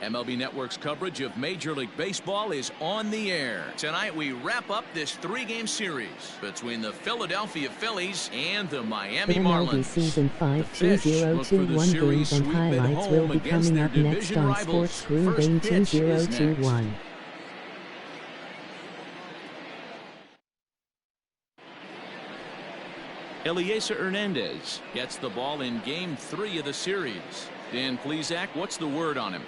MLB Network's coverage of Major League Baseball is on the air. Tonight we wrap up this 3-game series between the Philadelphia Phillies and the Miami Marlins. MLB Season 5 2021 games and highlights will be coming up next on Sports Screen Game 2021. Elieser Hernandez gets the ball in Game 3 of the series. Dan Plesac, what's the word on him?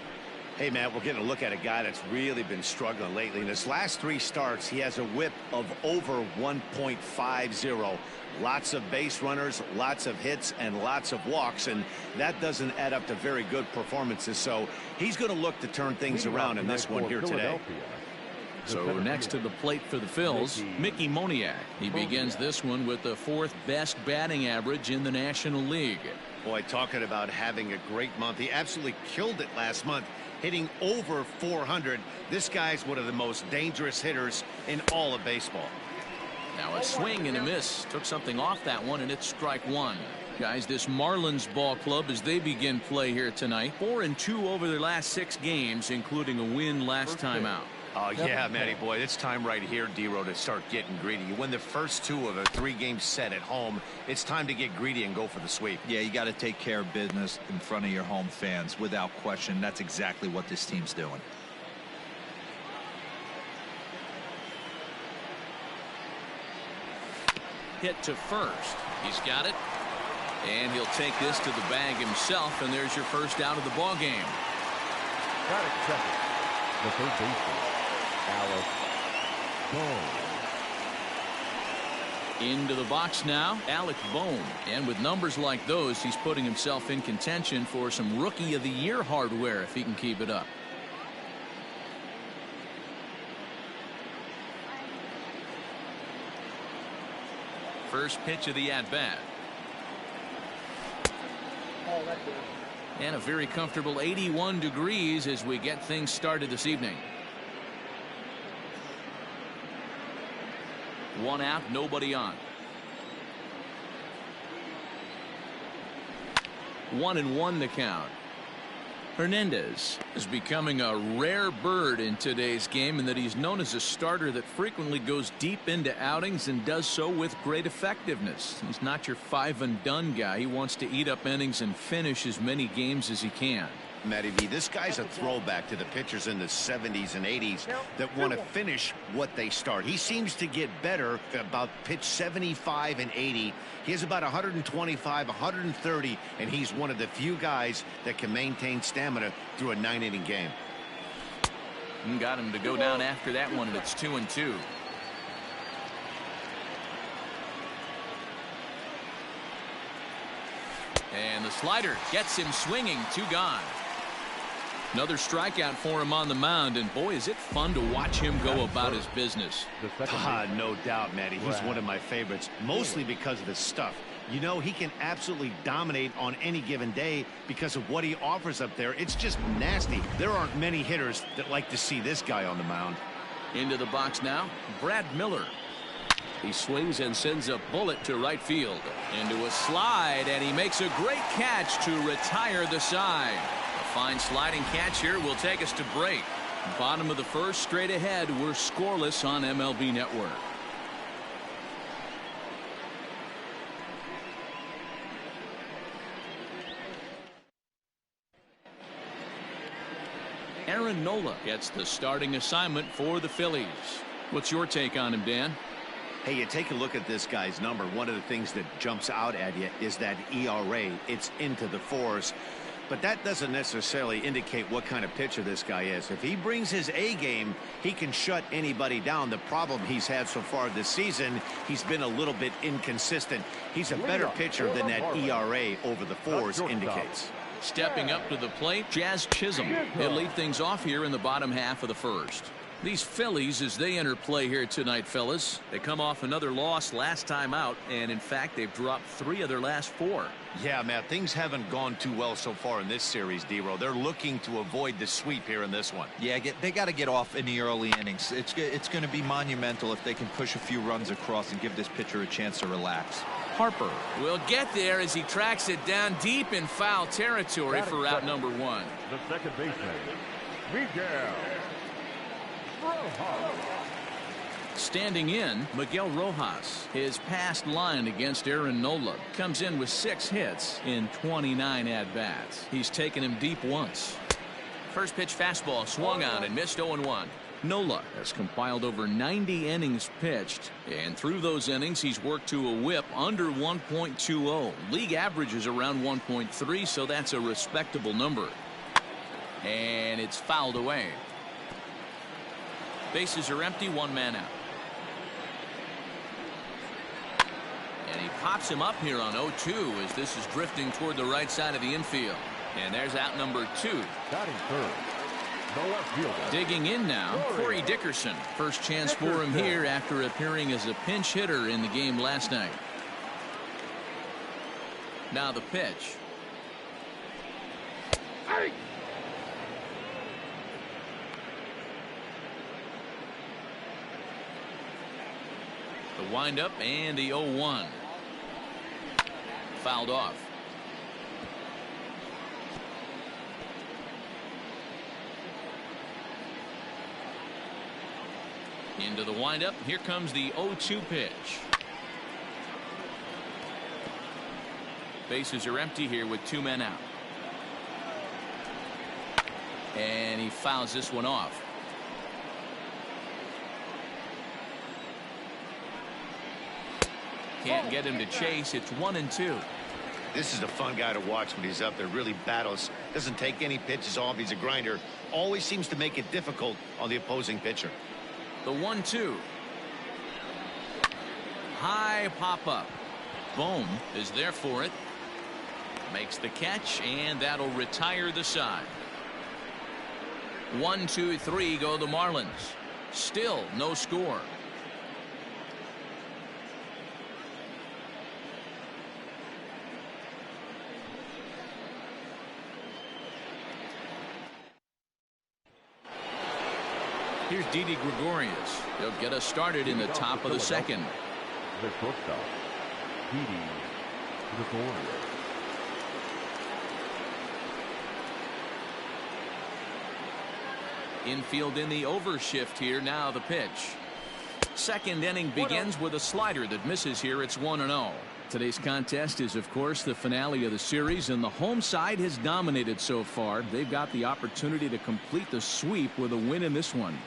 Hey, Matt, we're getting a look at a guy that's really been struggling lately. In his last 3 starts, he has a whip of over 1.50. Lots of base runners, lots of hits, and lots of walks, and that doesn't add up to very good performances. So he's going to look to turn things around in this one here today. So next to the plate for the Phils, Mickey Moniak. He begins this one with the 4th best batting average in the National League. Boy, talking about having a great month. He absolutely killed it last month, hitting over 400. This guy's one of the most dangerous hitters in all of baseball. Now a swing and a miss. Took something off that one, and it's strike 1. Guys, this Marlins ball club, as they begin play here tonight, 4-2 over their last 6 games, including a win last time out. Oh, yeah, Matty boy, it's time right here, D-Row, to start getting greedy. You win the first 2 of a 3-game set at home. It's time to get greedy and go for the sweep. Yeah, you got to take care of business in front of your home fans without question. That's exactly what this team's doing. Hit to first. He's got it. And he'll take this to the bag himself, and there's your first out of the ball game. Got it, second. The third baseman, Alec Bohm. Into the box now, Alec Bohm. And with numbers like those, he's putting himself in contention for some Rookie of the Year hardware if he can keep it up. First pitch of the at-bat. And a very comfortable 81 degrees as we get things started this evening. 1 out, nobody on. 1-1 the count. Hernandez is becoming a rare bird in today's game in that he's known as a starter that frequently goes deep into outings and does so with great effectiveness. He's not your 5-and-done guy. He wants to eat up innings and finish as many games as he can. Matty V, this guy's a throwback to the pitchers in the 70s and 80s that want to finish what they start. He seems to get better about pitch 75 and 80. He has about 125, 130, and he's one of the few guys that can maintain stamina through a 9-inning game. And got him to go down after that one, and it's 2-2. And the slider gets him swinging. 2 gone. Another strikeout for him on the mound, and boy, is it fun to watch him go about his business. No doubt, Matty. He's one of my favorites, mostly because of his stuff. You know, he can absolutely dominate on any given day because of what he offers up there. It's just nasty. There aren't many hitters that like to see this guy on the mound. Into the box now, Brad Miller. He swings and sends a bullet to right field. Into a slide, and he makes a great catch to retire the side. A fine sliding catch here will take us to break. Bottom of the first, straight ahead. We're scoreless on MLB Network. Aaron Nola gets the starting assignment for the Phillies. What's your take on him, Dan? Hey, you take a look at this guy's number. One of the things that jumps out at you is that ERA. It's into the 4s. But that doesn't necessarily indicate what kind of pitcher this guy is. If he brings his A game, he can shut anybody down. The problem he's had so far this season, he's been a little bit inconsistent. He's a better pitcher than that ERA over the 4s indicates. Stepping up to the plate, Jazz Chisholm. He'll lead things off here in the bottom half of the first. These Phillies, as they enter play here tonight, fellas, they come off another loss last time out, and in fact they've dropped 3 of their last 4. Yeah, Matt, things haven't gone too well so far in this series, D-Row. They're looking to avoid the sweep here in this one. Yeah, they got to get off in the early innings. It's going to be monumental if they can push a few runs across and give this pitcher a chance to relax. Harper will get there as he tracks it down deep in foul territory for out number 1. The second baseman, Miguel Rojas. Standing in, Miguel Rojas. His past line against Aaron Nola comes in with 6 hits in 29 at-bats. He's taken him deep once. First pitch fastball swung on and missed 0-1. Nola has compiled over 90 innings pitched, and through those innings he's worked to a whip under 1.20. League average is around 1.3, so that's a respectable number. And it's fouled away. Bases are empty, 1 man out. And he pops him up here on 0-2 as this is drifting toward the right side of the infield. And there's out number 2. Batting third, the left fielder. Digging in now, Corey Dickerson. First chance for him here after appearing as a pinch hitter in the game last night. Now the pitch. Hey! The windup and the 0-1. Fouled off. Into the windup. Here comes the 0-2 pitch. Bases are empty here with 2 men out. And he fouls this one off. Can't get him to chase. It's 1-2. This is a fun guy to watch when he's up there. Really battles. Doesn't take any pitches off. He's a grinder. Always seems to make it difficult on the opposing pitcher. The 1-2. High pop up. Bohm is there for it. Makes the catch, and that'll retire the side. 1, 2, 3 go the Marlins. Still no score. Here's Didi Gregorius. He'll get us started in the top of the second. The shortstop, Didi Gregorius. Infield in the overshift here. Now the pitch. Second inning begins with a slider that misses here. It's 1-0. Today's contest is, of course, the finale of the series, and the home side has dominated so far. They've got the opportunity to complete the sweep with a win in this one.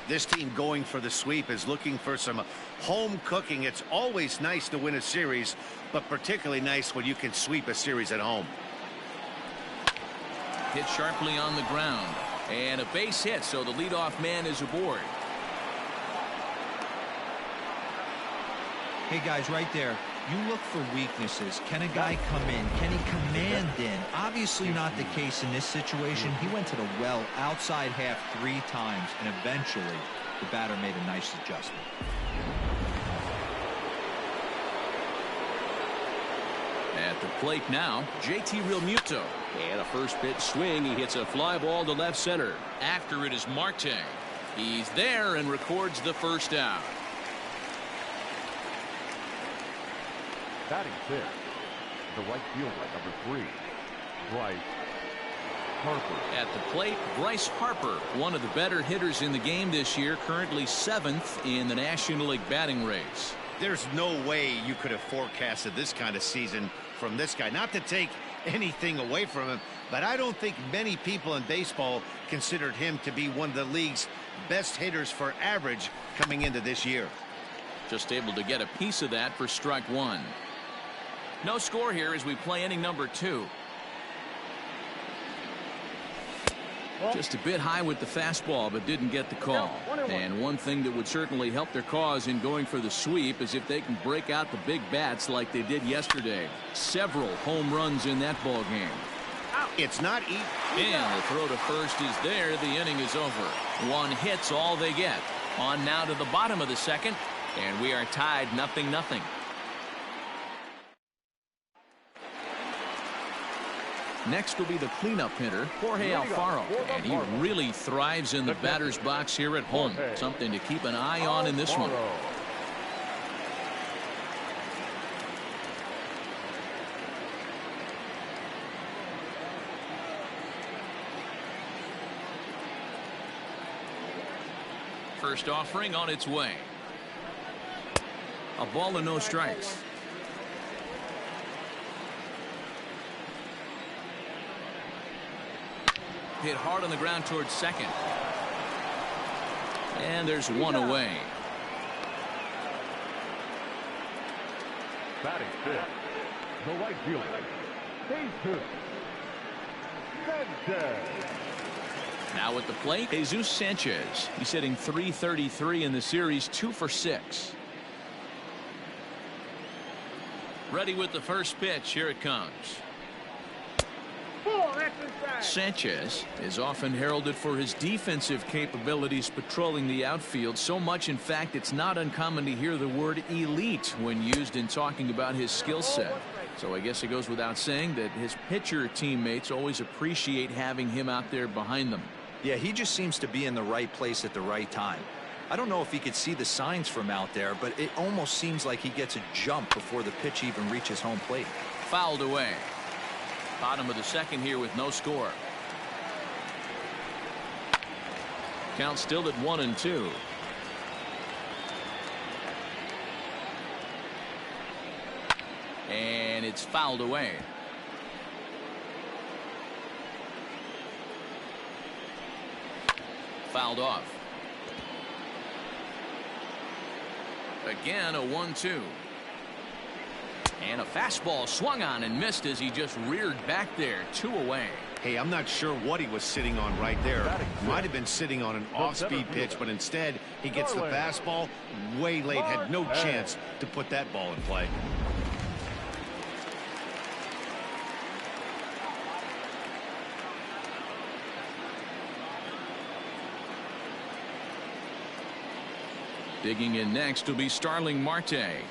This team going for the sweep is looking for some home cooking. It's always nice to win a series, but particularly nice when you can sweep a series at home. Hit sharply on the ground, and a base hit, so the leadoff man is aboard. Hey guys, right there, you look for weaknesses. Can a guy come in? Can he command in? Obviously not the case in this situation. He went to the well outside half 3 times, and eventually the batter made a nice adjustment. At the plate now, JT Realmuto. And a first pitch swing. He hits a fly ball to left center. After it is Marte. He's there and records the first out. Batting fifth, the right fielder, number 3, Bryce Harper. At the plate, Bryce Harper, one of the better hitters in the game this year, currently 7th in the National League batting race. There's no way you could have forecasted this kind of season from this guy. Not to take anything away from him, but I don't think many people in baseball considered him to be one of the league's best hitters for average coming into this year. Just able to get a piece of that for strike 1. No score here as we play inning number 2. Just a bit high with the fastball, but didn't get the call. And one thing that would certainly help their cause in going for the sweep is if they can break out the big bats like they did yesterday. Several home runs in that ball game. It's not easy. And the throw to first is there. The inning is over. 1 hit's all they get. On now to the bottom of the second, and we are tied 0-0. Next will be the cleanup hitter, Jorge Alfaro, and he really thrives in the batter's box here at home. Something to keep an eye on in this one. first offering on its way. A ball and no strikes. Hit hard on the ground towards second. And there's one away. Batting fifth, the right fielder, Jesus Sanchez. Now at the plate, Jesus Sanchez. He's hitting .333 in the series, 2 for 6. Ready with the first pitch. Here it comes. Sanchez is often heralded for his defensive capabilities patrolling the outfield, so much in fact it's not uncommon to hear the word elite when used in talking about his skill set. So I guess it goes without saying that his pitcher teammates always appreciate having him out there behind them. Yeah, he just seems to be in the right place at the right time. I don't know if he could see the signs from out there, but it almost seems like he gets a jump before the pitch even reaches home plate. Fouled away. Bottom of the second here with no score. Count still at 1-2. And it's fouled away. Fouled off. Again a 1-2. And a fastball swung on and missed as he just reared back there. 2 away. Hey, I'm not sure what he was sitting on right there. Might have been sitting on an off-speed pitch, but instead he gets the fastball way late. Had no chance to put that ball in play. Digging in next will be Starling Marte.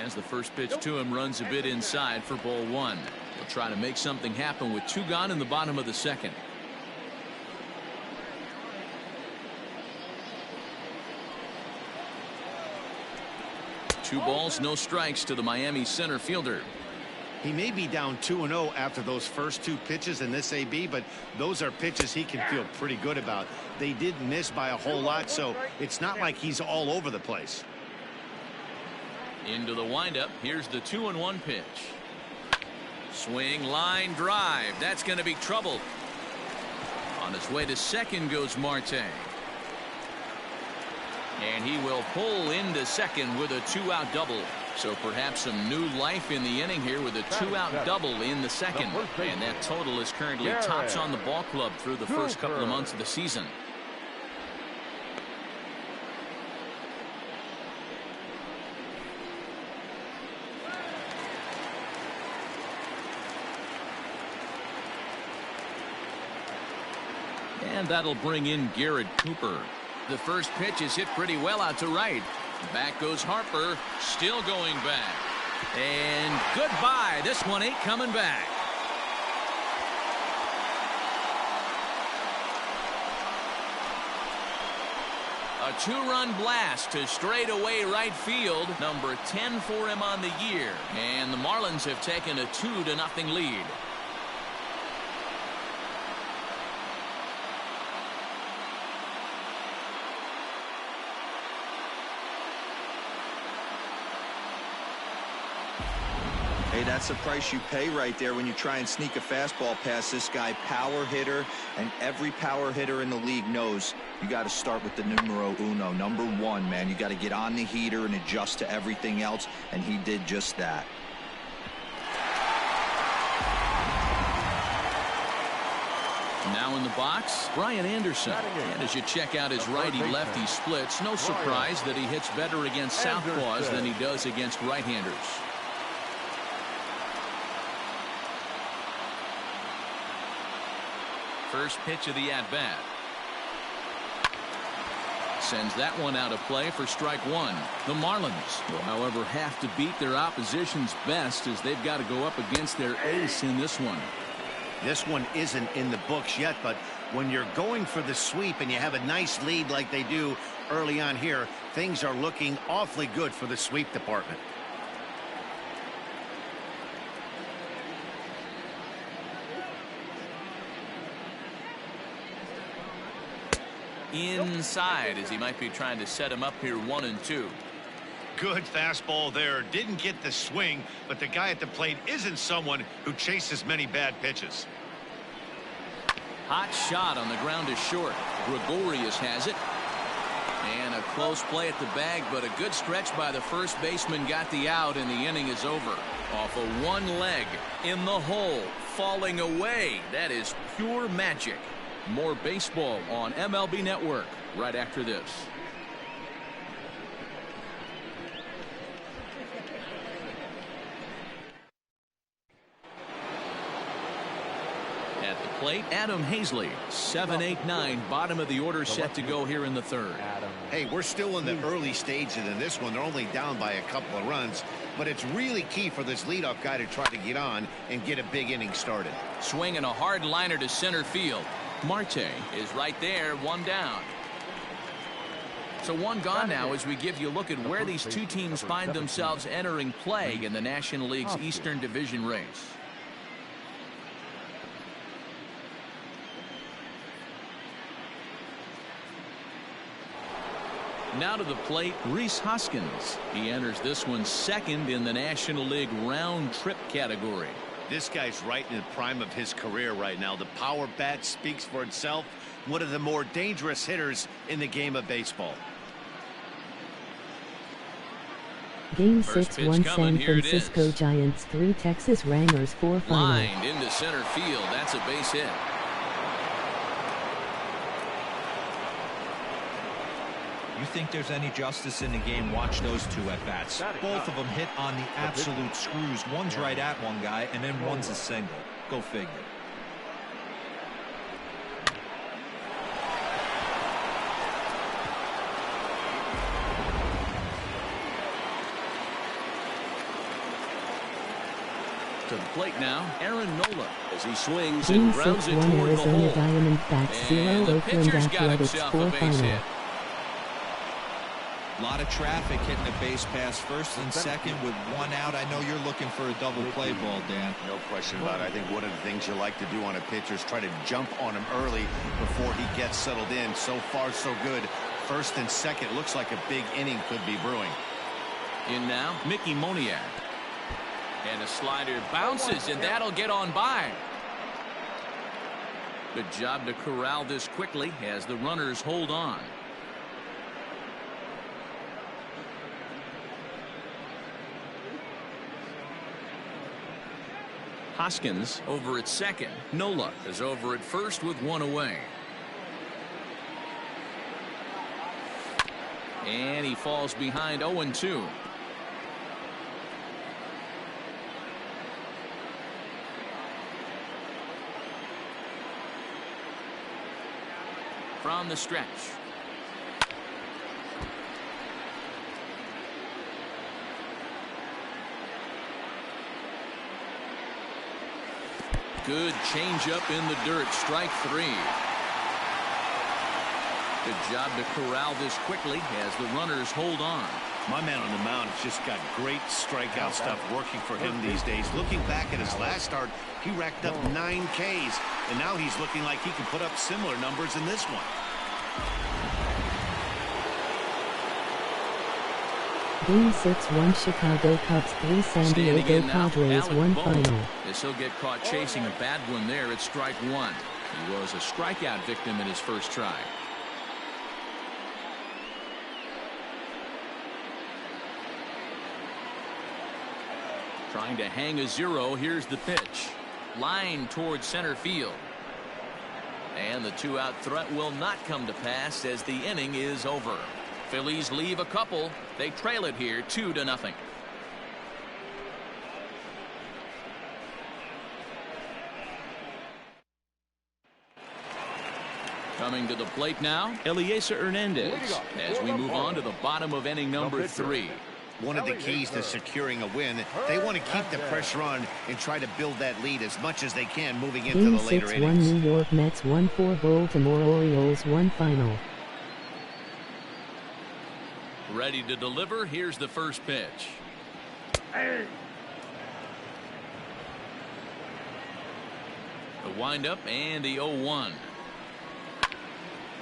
As the first pitch to him runs a bit inside for ball 1. He'll try to make something happen with 2 gone in the bottom of the second. Two balls, no strikes to the Miami center fielder. He may be down 2-0 after those first 2 pitches in this AB, but those are pitches he can feel pretty good about. They did miss by a whole lot, so it's not like he's all over the place. Into the windup. Here's the 2-1 pitch. Swing, line, drive. That's going to be trouble. On his way to second goes Marte. And he will pull into second with a 2-out double. So perhaps some new life in the inning here with a 2-out double in the second. And that total is currently tops on the ball club through the first couple of months of the season. And that'll bring in Garrett Cooper. The first pitch is hit pretty well out to right. Back goes Harper, still going back. And goodbye. This one ain't coming back. A 2-run blast to straightaway right field. Number 10 for him on the year. And the Marlins have taken a 2-0 lead. Hey, that's the price you pay right there when you try and sneak a fastball past this guy. Power hitter, and every power hitter in the league knows you got to start with the numero uno, number 1, man. You got to get on the heater and adjust to everything else, and he did just that. Now in the box, Brian Anderson. And as you check out his righty-lefty splits, no surprise that he hits better against southpaws than he does against right-handers. First pitch of the at-bat. Sends that one out of play for strike 1. The Marlins will, however, have to beat their opposition's best as they've got to go up against their ace in this one. This one isn't in the books yet, but when you're going for the sweep and you have a nice lead like they do early on here, things are looking awfully good for the sweep department. inside as he might be trying to set him up here 1-2. Good fastball there. Didn't get the swing, but the guy at the plate isn't someone who chases many bad pitches. Hot shot on the ground is short. Gregorius has it. And a close play at the bag, but a good stretch by the first baseman got the out, and the inning is over. Off of one leg, in the hole, falling away. That is pure magic. More baseball on MLB Network right after this. At the plate, Adam Hazley, 7-8-9, bottom of the order, set to go here in the third. Hey, we're still in the early stages in this one. They're only down by a couple of runs, but it's really key for this leadoff guy to try to get on and get a big inning started. Swinging a hard liner to center field. Marte is right there, one down. So one gone now as we give you a look at where these two teams find themselves entering play in the National League's Eastern Division race. Now to the plate, Rhys Hoskins. He enters this one second in the National League round trip category. This guy's right in the prime of his career right now. The power bat speaks for itself. One of the more dangerous hitters in the game of baseball. Game 6 1 San Francisco Giants 3 Texas Rangers 4 final. Lined into center field. That's a base hit. You think there's any justice in the game? Watch those two at bats. Both of them hit on the absolute screws. One's right at one guy, and then one's a single. Go figure. To the plate now, Aaron Nola as he swings Game and grounds 6 it 1 toward the Arizona hole. Diamondbacks 0 And the Oakland pitcher's got Athletics himself 4 a base final. hit. A lot of traffic hitting the base pass first and second with one out. I know you're looking for a double play ball, Dan. No question about it. I think one of the things you like to do on a pitcher is try to jump on him early before he gets settled in. So far, so good. First and second, looks like a big inning could be brewing. In now, Mickey Moniak. And a slider bounces, and that'll get on by. Good job to corral this quickly as the runners hold on. Hoskins over at second. Nola is over at first with one away. And he falls behind 0-2. From the stretch. Good changeup in the dirt. Strike three. Good job to corral this quickly as the runners hold on. My man on the mound has just got great strikeout stuff working for him these days. Looking back at his last start, he racked up 9 Ks, and now he's looking like he can put up similar numbers in this one. Game 6 1 Chicago Cubs 3 San Diego Padres 1 final. As he'll get caught chasing a bad one there at strike one. He was a strikeout victim in his first try. Trying to hang a 0. Here's the pitch. Line towards center field. And the 2-out threat will not come to pass as the inning is over. Phillies leave a couple. They trail it here 2-0. Coming to the plate now, Elieser Hernandez as we move on to the bottom of inning number 3. One of the keys to securing a win, they want to keep the pressure on and try to build that lead as much as they can moving into Game the later 6 1 innings. New York Mets 1 4 Baltimore Orioles 1 final. Ready to deliver. Here's the first pitch. The windup and the 0-1.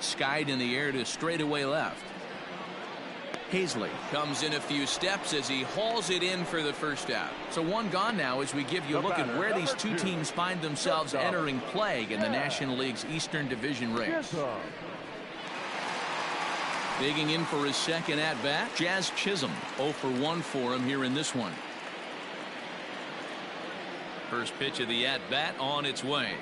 skied in the air to straightaway left. Hazley comes in a few steps as he hauls it in for the first out. So one gone now as we give you a look at where these two teams find themselves entering play in the National League's Eastern Division race. Digging in for his second at-bat, Jazz Chisholm. 0 for 1 for him here in this one. First pitch of the at-bat on its way.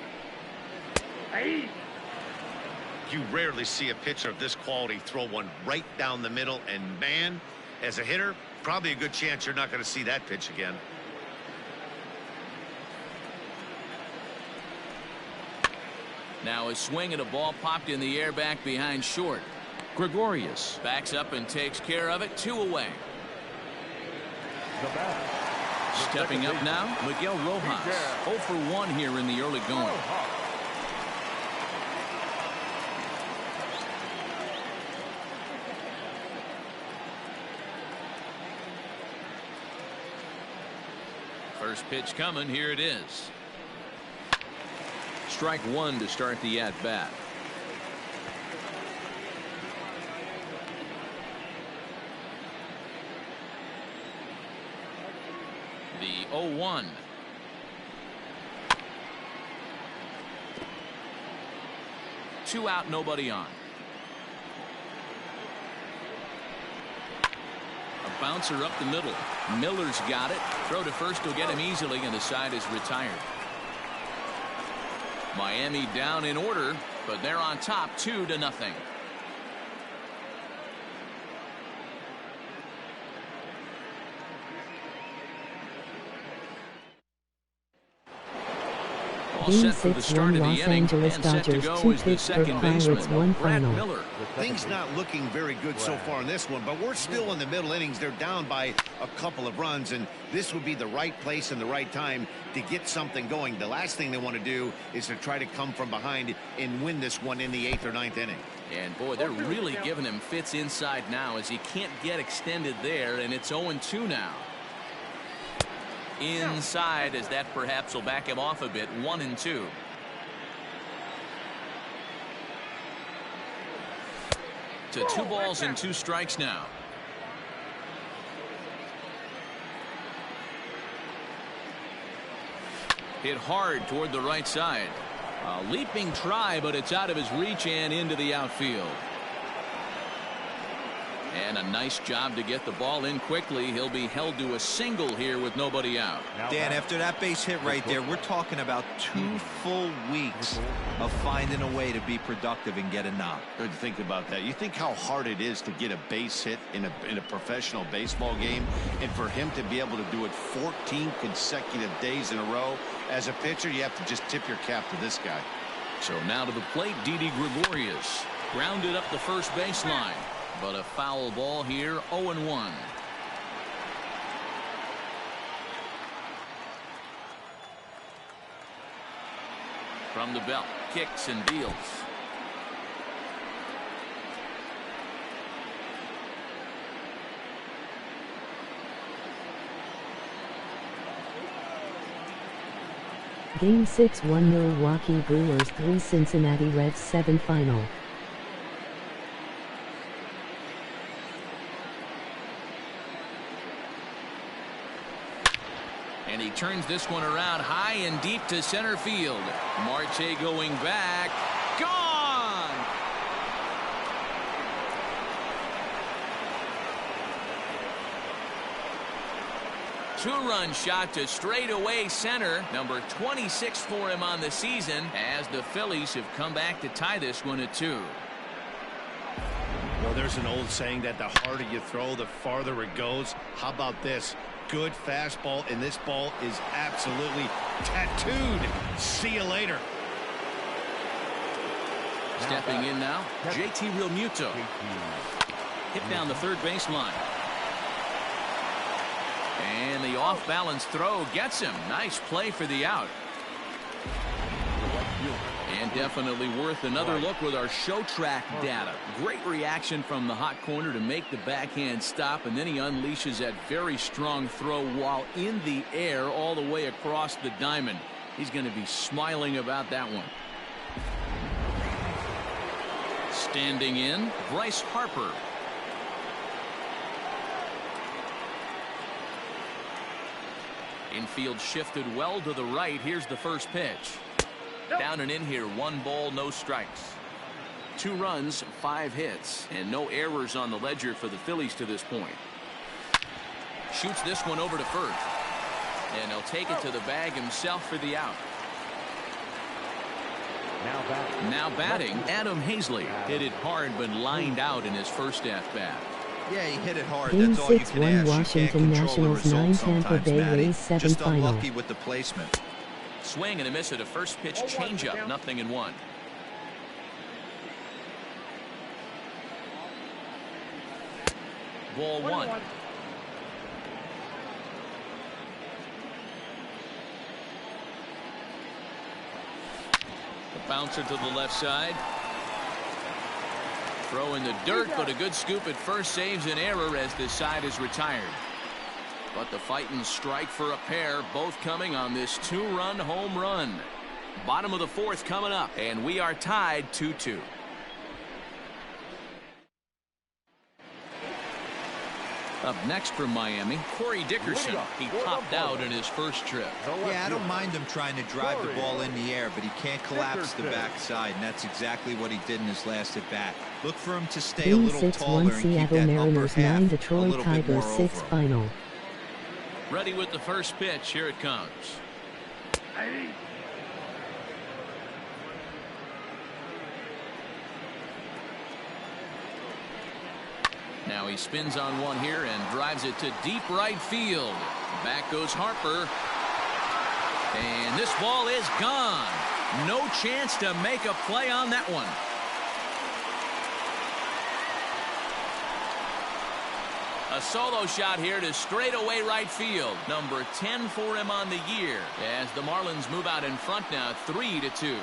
You rarely see a pitcher of this quality throw one right down the middle, and man, as a hitter, probably a good chance you're not going to see that pitch again. Now a swing and a ball popped in the air back behind short. Gregorius backs up and takes care of it. 2 away. Stepping up now, Miguel Rojas. 0 for 1 here in the early going. First pitch coming. Here it is. Strike 1 to start the at-bat. The 0-1. Two out, nobody on. A bouncer up the middle. Miller's got it. Throw to first will get him easily, and the side is retired. Miami down in order, but they're on top 2-0. Game 6-1 Los Angeles Dodgers 2 Pittsburgh Pirates 1 final. Things not looking very good so far in this one, but we're still in the middle innings. They're down by a couple of runs, and this would be the right place and the right time to get something going. The last thing they want to do is to try to come from behind and win this one in the 8th or 9th inning. And boy, they're really giving him fits inside now as he can't get extended there, and it's 0-2 now. Inside, as that perhaps will back him off a bit. 1-2. To 2 balls and 2 strikes now. Hit hard toward the right side. A leaping try, but it's out of his reach and into the outfield. And a nice job to get the ball in quickly. He'll be held to a single here with nobody out. Dan, after that base hit right there, we're talking about 2 full weeks of finding a way to be productive and get a knock. Good to think about that. You think how hard it is to get a base hit in a professional baseball game, and for him to be able to do it 14 consecutive days in a row. As a pitcher, you have to just tip your cap to this guy. So now to the plate, Didi Gregorius. Grounded up the first baseline. But a foul ball here. 0-1. From the belt, kicks and deals. Game 6-1 Milwaukee Brewers 3 Cincinnati Reds 7 final. And he turns this one around high and deep to center field. Marte going back. Gone! Two-run shot to straightaway center. Number 26 for him on the season, as the Phillies have come back to tie this one at 2. Well, there's an old saying that the harder you throw, the farther it goes. How about this? Good fastball, and this ball is absolutely tattooed. See you later. Stepping in now, JT Realmuto. Hit down the third baseline. And the off-balance throw gets him. Nice play for the out. And definitely worth another look with our show track data. Great reaction from the hot corner to make the backhand stop, and then he unleashes that very strong throw while in the air all the way across the diamond. He's going to be smiling about that one. Standing in, Bryce Harper. Infield shifted well to the right. Here's the first pitch. Down and in here, 1 ball, no strikes. 2 runs, 5 hits, and no errors on the ledger for the Phillies to this point. Shoots this one over to first, and he'll take it to the bag himself for the out. Now batting, Adam Hazley. Hit it hard but lined out in his first at-bat. Yeah, he hit it hard. Game That's all you 6 can 1 ask. Washington You can't control the Nationals 9 result Tampa sometimes, Bay Matty. Rays 7 Just final. unlucky with the placement. Swing and a miss at a first pitch changeup, 0-1. Ball 1. The bouncer to the left side. Throw in the dirt, but a good scoop at first saves an error as this side is retired. But the fighting strike for a pair, both coming on this 2-run home run. Bottom of the 4th coming up, and we are tied 2-2. Up next from Miami, Corey Dickerson. He popped out in his first trip. Yeah, I don't mind him trying to drive the ball in the air, but he can't collapse the backside, and that's exactly what he did in his last at-bat. Look for him to stay a Game little 6 taller 1 and keep Seattle that Mariners upper 9 half a Detroit little bit more Tigers 6 over him. final. Ready with the first pitch. Here it comes. Now he spins on one here and drives it to deep right field. Back goes Harper. And this ball is gone. No chance to make a play on that one. A solo shot here to straightaway right field. Number 10 for him on the year as the Marlins move out in front now 3-2.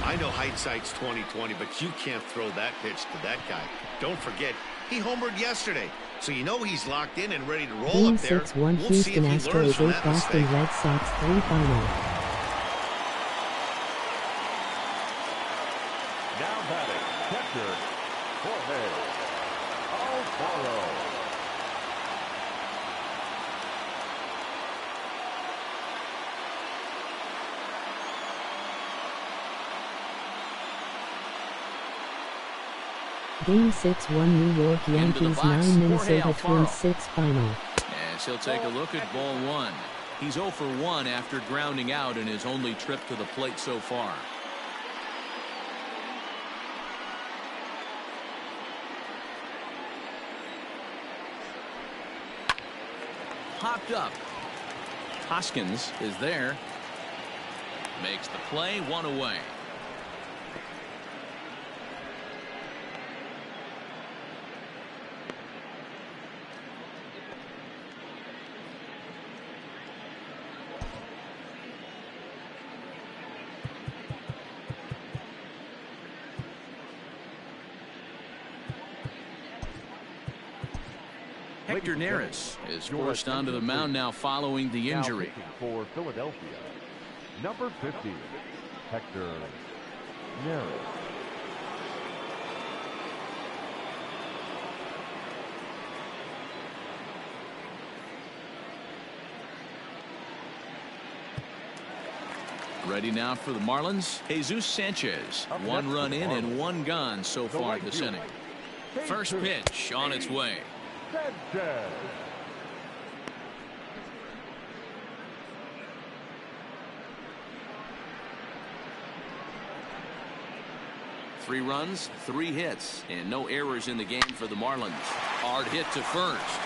I know hindsight's 20/20, but you can't throw that pitch to that guy. Don't forget, he homered yesterday, so you know he's locked in and ready to roll Game up there. 6 1 We'll see Houston if he learns Astros from 8 that Boston mistake. Red Sox 3 final. Now batting, catcher, Jorge Alfaro. Game 6 1 New York Yankees 9 Minnesota Twins 6 final. As he'll take a look at ball 1. He's 0 for 1 after grounding out in his only trip to the plate so far. Popped up. Hoskins is there. Makes the play, 1 away. Hector Neris is forced onto the mound now following the injury. Now pitching for Philadelphia, number 50, Hector Neris. Ready now for the Marlins, Jesus Sanchez. 1 run in and 1 gone so far this inning. First pitch on its way. Sanchez. Three runs, 3 hits, and no errors in the game for the Marlins. Hard hit to first,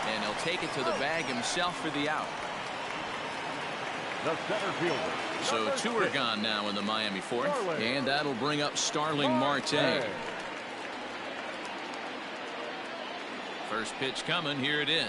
and he'll take it to the bag himself for the out. The center fielder. So 2 are gone now in the Miami 4th, and that'll bring up Starling Marte. First pitch coming. Here it is.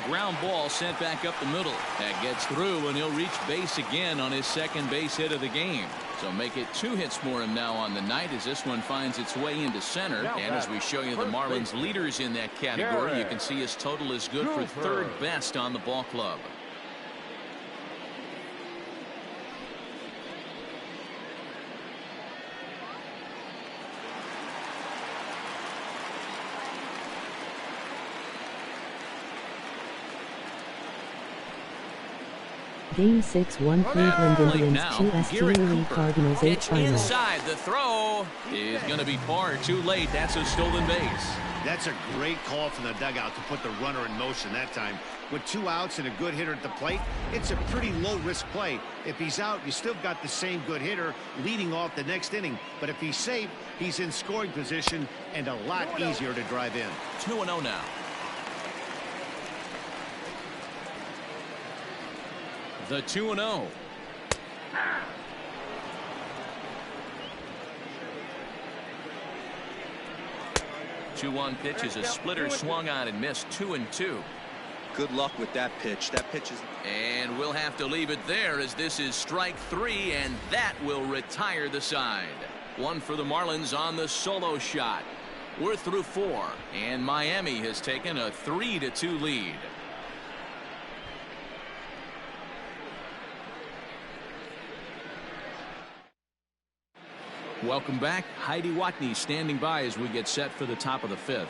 Ground ball sent back up the middle. That gets through, and he'll reach base again on his second base hit of the game. So make it 2 hits for him now on the night as this one finds its way into center. And as we show you the Marlins leaders in that category, you can see his total is good for 3rd best on the ball club. Game 6-1 Cleveland Indians 2 Cardinals 8 final. Inside, the throw is going to be far too late. That's a stolen base. That's a great call from the dugout to put the runner in motion that time. With 2 outs and a good hitter at the plate, it's a pretty low-risk play. If he's out, you still got the same good hitter leading off the next inning. But if he's safe, he's in scoring position and a lot easier to drive in. 2-0 now. The 2-0. 2-1 pitch is a splitter swung on and missed. 2-2. Good luck with that pitch. That pitch is. And we'll have to leave it there as this is strike 3, and that will retire the side. 1 for the Marlins on the solo shot. We're through 4, and Miami has taken a 3-2 lead. Welcome back. Heidi Watney standing by as we get set for the top of the 5th.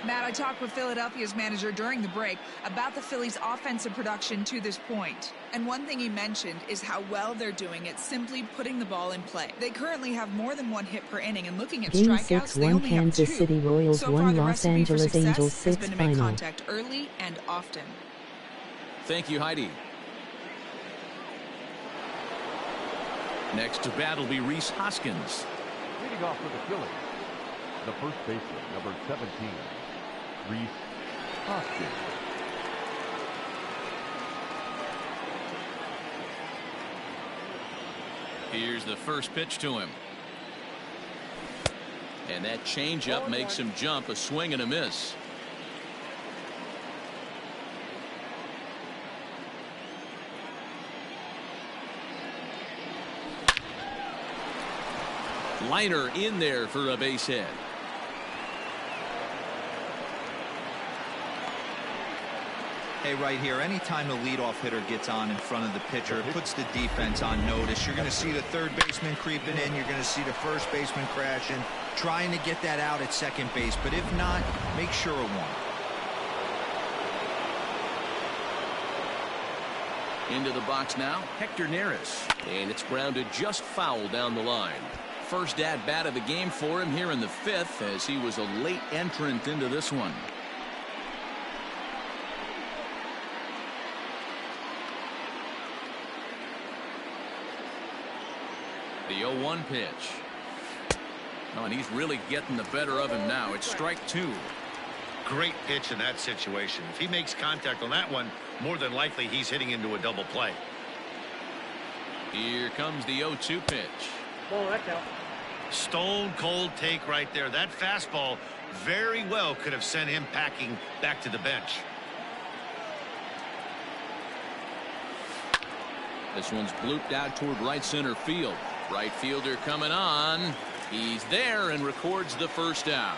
Matt, I talked with Philadelphia's manager during the break about the Phillies' offensive production to this point. And one thing he mentioned is how well they're doing at simply putting the ball in play. They currently have more than 1 hit per inning, and looking at Game strikeouts, 6 they 1 only Kansas have 2. City Royals so 1 far, the Los recipe for Angeles success Angels has 6 been to make final. contact early and often. Thank you, Heidi. Next to bat will be Rhys Hoskins. Leading off for the Phillies, the first baseman, number 17, Rhys Hoskins. Here's the first pitch to him. And that changeup makes him jump. A swing and a miss. Liner in there for a base hit. Hey, right here, anytime the leadoff hitter gets on in front of the pitcher, it puts the defense on notice. You're going to see the third baseman creeping in. You're going to see the first baseman crashing, trying to get that out at second base. But if not, make sure of one. Into the box now, Hector Neris. And it's grounded just foul down the line. First at bat of the game for him here in the 5th, as he was a late entrant into this one. The 0-1 pitch. Oh, and he's really getting the better of him now. It's strike 2. Great pitch in that situation. If he makes contact on that one, more than likely he's hitting into a double play. Here comes the 0-2 pitch. Stone cold take right there. That fastball very well could have sent him packing back to the bench. This one's blooped out toward right center field. Right fielder coming on. He's there and records the first out.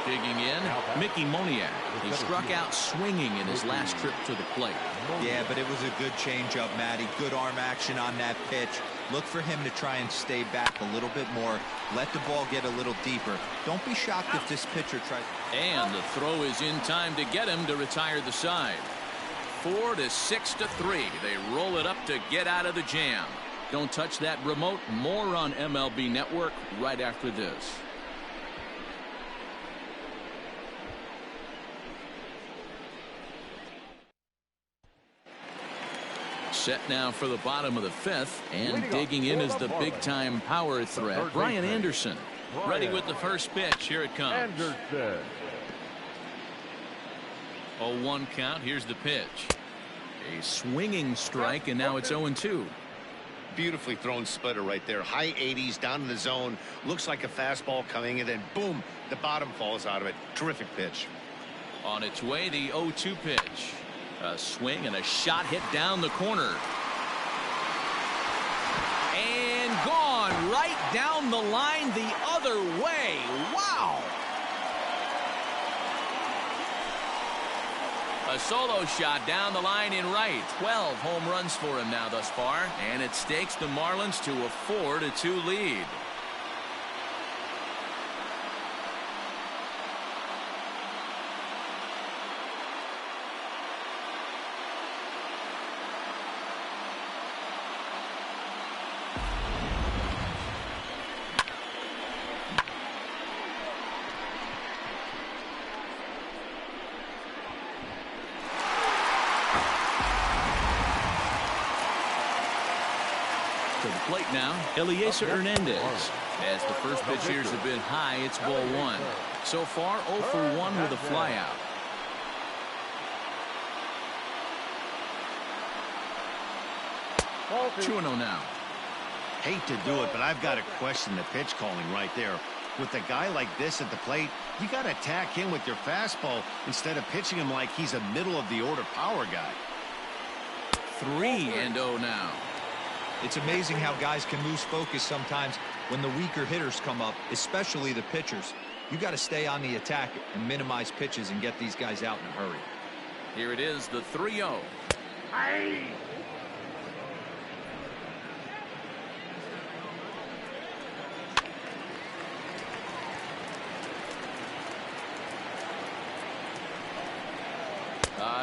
Digging in, Mickey Moniak. He struck out swinging in his last trip to the plate. Yeah, but it was a good changeup, Matty. Good arm action on that pitch. Look for him to try and stay back a little bit more. Let the ball get a little deeper. Don't be shocked if this pitcher tries. And the throw is in time to get him to retire the side. 4 to 6-3. They roll it up to get out of the jam. Don't touch that remote. More on MLB Network right after this. Set now for the bottom of the 5th, and digging in is the big-time power threat, Brian Anderson. Ready with the first pitch. Here it comes. Anderson. 0-1 count. Here's the pitch. A swinging strike, and now it's 0-2. Beautifully thrown splitter right there. High 80s down in the zone. Looks like a fastball coming, and then boom, the bottom falls out of it. Terrific pitch. On its way, the 0-2 pitch. A swing and a shot hit down the corner. And gone right down the line the other way. Wow. A solo shot down the line in right. 12 home runs for him now thus far. And it stakes the Marlins to a 4-2 lead. To the plate now, Elieser Hernandez. As the first pitch here has been high, it's ball one. So far, 0 for 1 with a flyout. Two and 0 now. Hate to do it, but I've got to question the pitch calling right there. With a guy like this at the plate, you got to attack him with your fastball instead of pitching him like he's a middle-of-the-order power guy. 3-0 now. It's amazing how guys can lose focus sometimes when the weaker hitters come up, especially the pitchers. You got to stay on the attack and minimize pitches and get these guys out in a hurry. Here it is, the 3-0.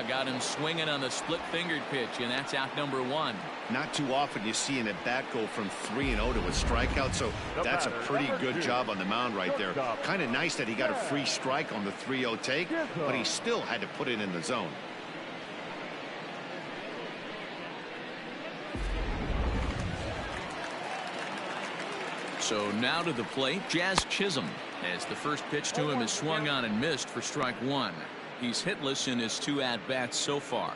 Got him swinging on the split-fingered pitch, and that's out number 1. Not too often you see an at-bat go from 3-0 to a strikeout, so that's a pretty good job on the mound right there. Kind of nice that he got a free strike on the 3-0 take, but he still had to put it in the zone. So now to the plate, Jazz Chisholm, as the first pitch to him is swung on and missed for strike 1. He's hitless in his 2 at-bats so far.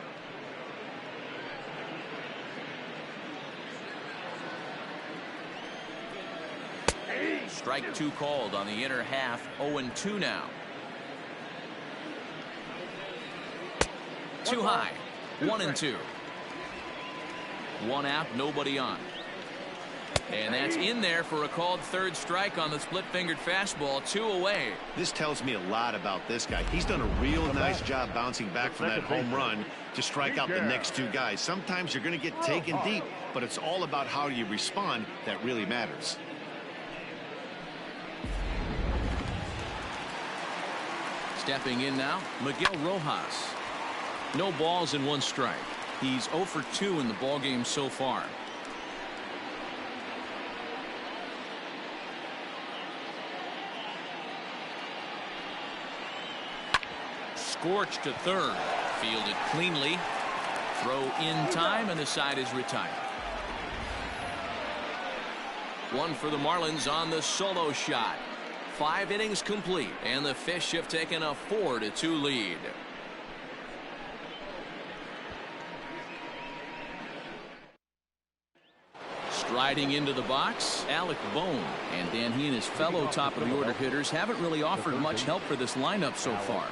Strike 2 called on the inner half. 0-2 now. Too high. 1-2. 1 out, nobody on. And that's in there for a called third strike on the split-fingered fastball. 2 away. This tells me a lot about this guy. He's done a real nice job bouncing back from that home run to strike out the next 2 guys. Sometimes you're going to get taken deep, but it's all about how you respond that really matters. Stepping in now, Miguel Rojas. No balls and 1 strike. He's 0 for 2 in the ballgame so far. Scorched to third. Fielded cleanly. Throw in time, and the side is retired. 1 for the Marlins on the solo shot. 5 innings complete, and the Fish have taken a 4-2 lead. Striding into the box, Alec Bohm. And Dan, he and his fellow top-of-the-order hitters haven't really offered much help for this lineup so far.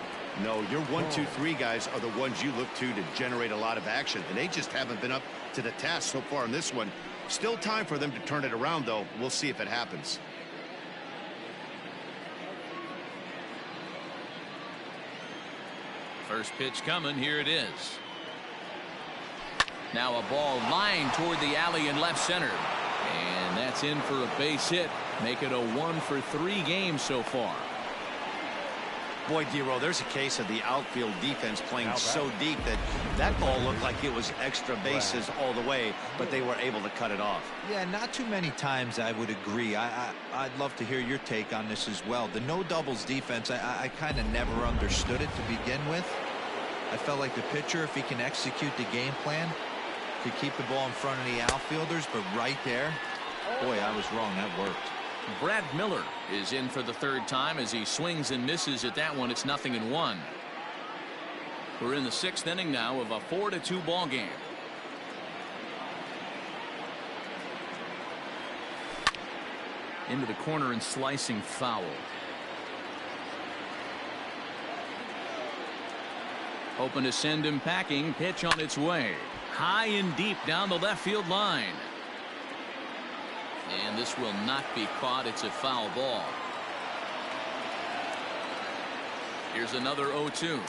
No, your 1, 2, 3 guys are the ones you look to generate a lot of action, and they just haven't been up to the task so far in this one. Still time for them to turn it around, though. We'll see if it happens. First pitch coming. Here it is. Now a ball lined toward the alley in left center. And that's in for a base hit. Make it a 1 for 3 game so far. Boy, Dero, there's a case of the outfield defense playing so deep that ball looked like it was extra bases all the way, but they were able to cut it off. Yeah, not too many times I would agree. I'd love to hear your take on this as well. The no doubles defense, I kind of never understood it to begin with. I felt like the pitcher, if he can execute the game plan, could keep the ball in front of the outfielders, but right there, boy, I was wrong. That worked. Brad Miller is in for the 3rd time as he swings and misses at that one. It's 0-1. We're in the 6th inning now of a 4-2 ball game. Into the corner and slicing foul. Hoping to send him packing. Pitch on its way. High and deep down the left field line. And this will not be caught. It's a foul ball. Here's another 0-2.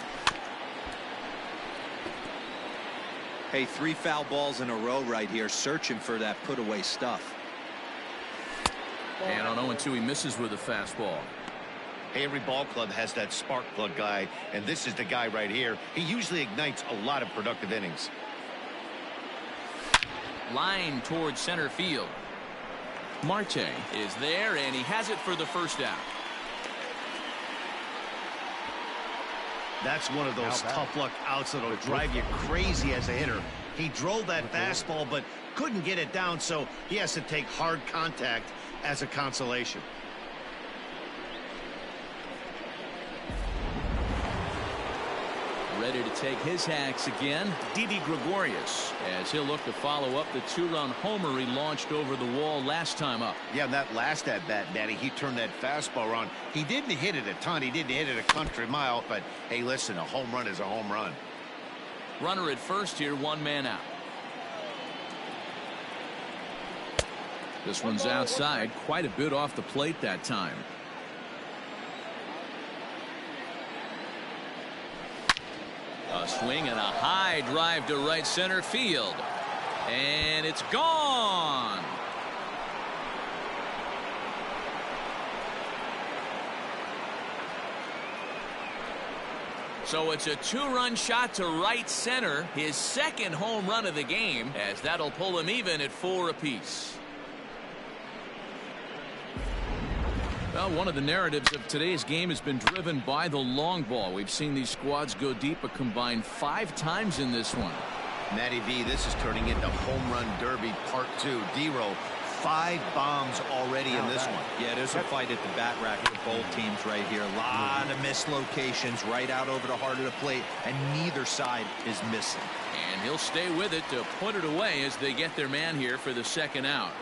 Hey, 3 foul balls in a row right here, searching for that put away stuff. And on 0-2, he misses with a fastball. Hey, every ball club has that spark plug guy, and this is the guy right here. He usually ignites a lot of productive innings. Line towards center field. Marte is there, and he has it for the first out. That's one of those tough luck outs that'll drive you crazy as a hitter. He drove that fastball but couldn't get it down, so he has to take hard contact as a consolation. Ready to take his hacks again, Didi Gregorius, as he'll look to follow up the 2-run homer he launched over the wall last time up. Yeah, that last at-bat, Danny, he turned that fastball around. He didn't hit it a ton. He didn't hit it a country mile, but hey, listen, a home run is a home run. Runner at first here, 1 man out. This one's outside, quite a bit off the plate that time. A swing and a high drive to right center field. And it's gone. So it's a 2-run shot to right center, his second home run of the game, as that'll pull him even at 4 apiece. Well, one of the narratives of today's game has been driven by the long ball. We've seen these squads go deep a combined 5 times in this one. Matty V, this is turning into home run derby part 2. D-Row, 5 bombs already in this one. Yeah, there's a fight at the bat rack for both teams right here. A lot of mislocations right out over the heart of the plate, and neither side is missing. And he'll stay with it to put it away as they get their man here for the second out.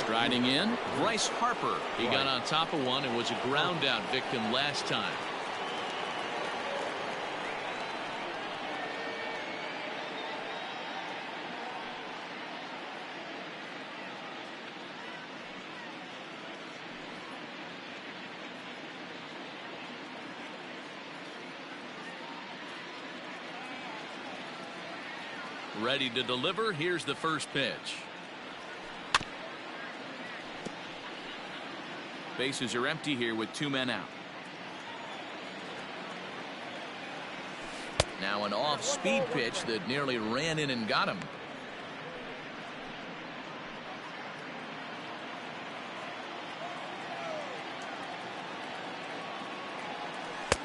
Striding in, Bryce Harper. He got on top of one and was a ground out victim last time. Ready to deliver. Here's the first pitch. Bases are empty here with 2 men out. Now an off-speed pitch that nearly ran in and got him.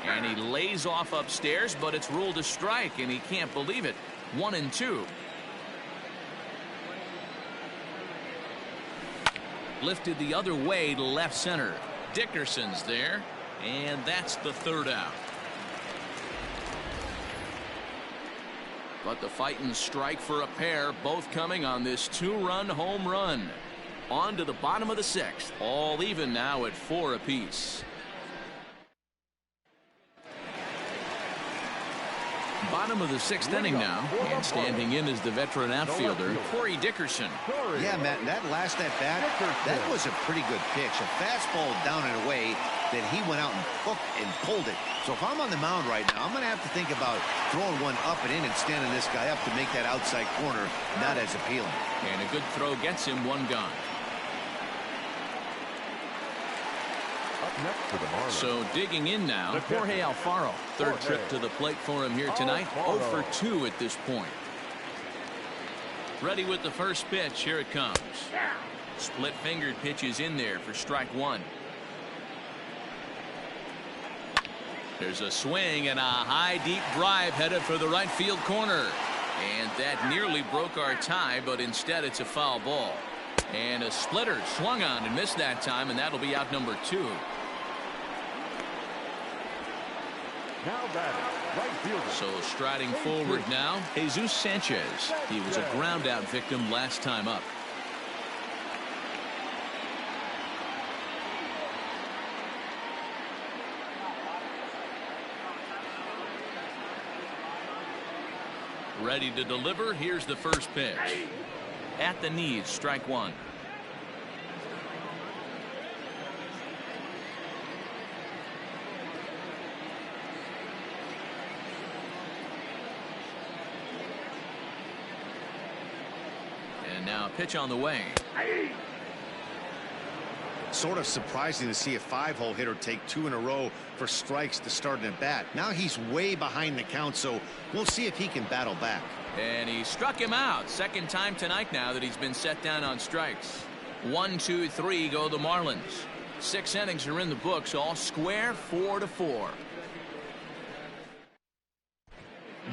And he lays off upstairs, but it's ruled a strike, and he can't believe it. 1-2. Lifted the other way to left center. Dickerson's there, and that's the 3rd out. But the fighting strike for a pair, both coming on this 2-run home run. On to the bottom of the 6th. All even now at 4 apiece. Bottom of the 6th inning now, and standing in is the veteran outfielder, Corey Dickerson. Yeah, Matt, that last at-bat, that was a pretty good pitch. A fastball down and away that he went out and hooked and pulled it. So if I'm on the mound right now, I'm going to have to think about throwing one up and in and standing this guy up to make that outside corner not as appealing. And a good throw gets him 1 gone. Next for the Marlins. So digging in now, Jorge Alfaro. 3rd trip to the plate for him here tonight. 0 for 2 at this point. Ready with the first pitch. Here it comes. Split-fingered pitch is in there for strike 1. There's a swing and a high deep drive headed for the right field corner. And that nearly broke our tie, but instead it's a foul ball. And a splitter swung on and missed that time, and that'll be out number 2. Now batting, right fielder. So striding forward now, Jesus Sanchez. He was a ground out victim last time up. Ready to deliver. Here's the first pitch. At the knees, strike one. And now a pitch on the way. Sort of surprising to see a 5-hole hitter take 2 in a row for strikes to start an at bat. Now he's way behind the count, so we'll see if he can battle back. And he struck him out. Second time tonight now that he's been set down on strikes. 1, 2, 3 go the Marlins. 6 innings are in the books, all square, 4-4.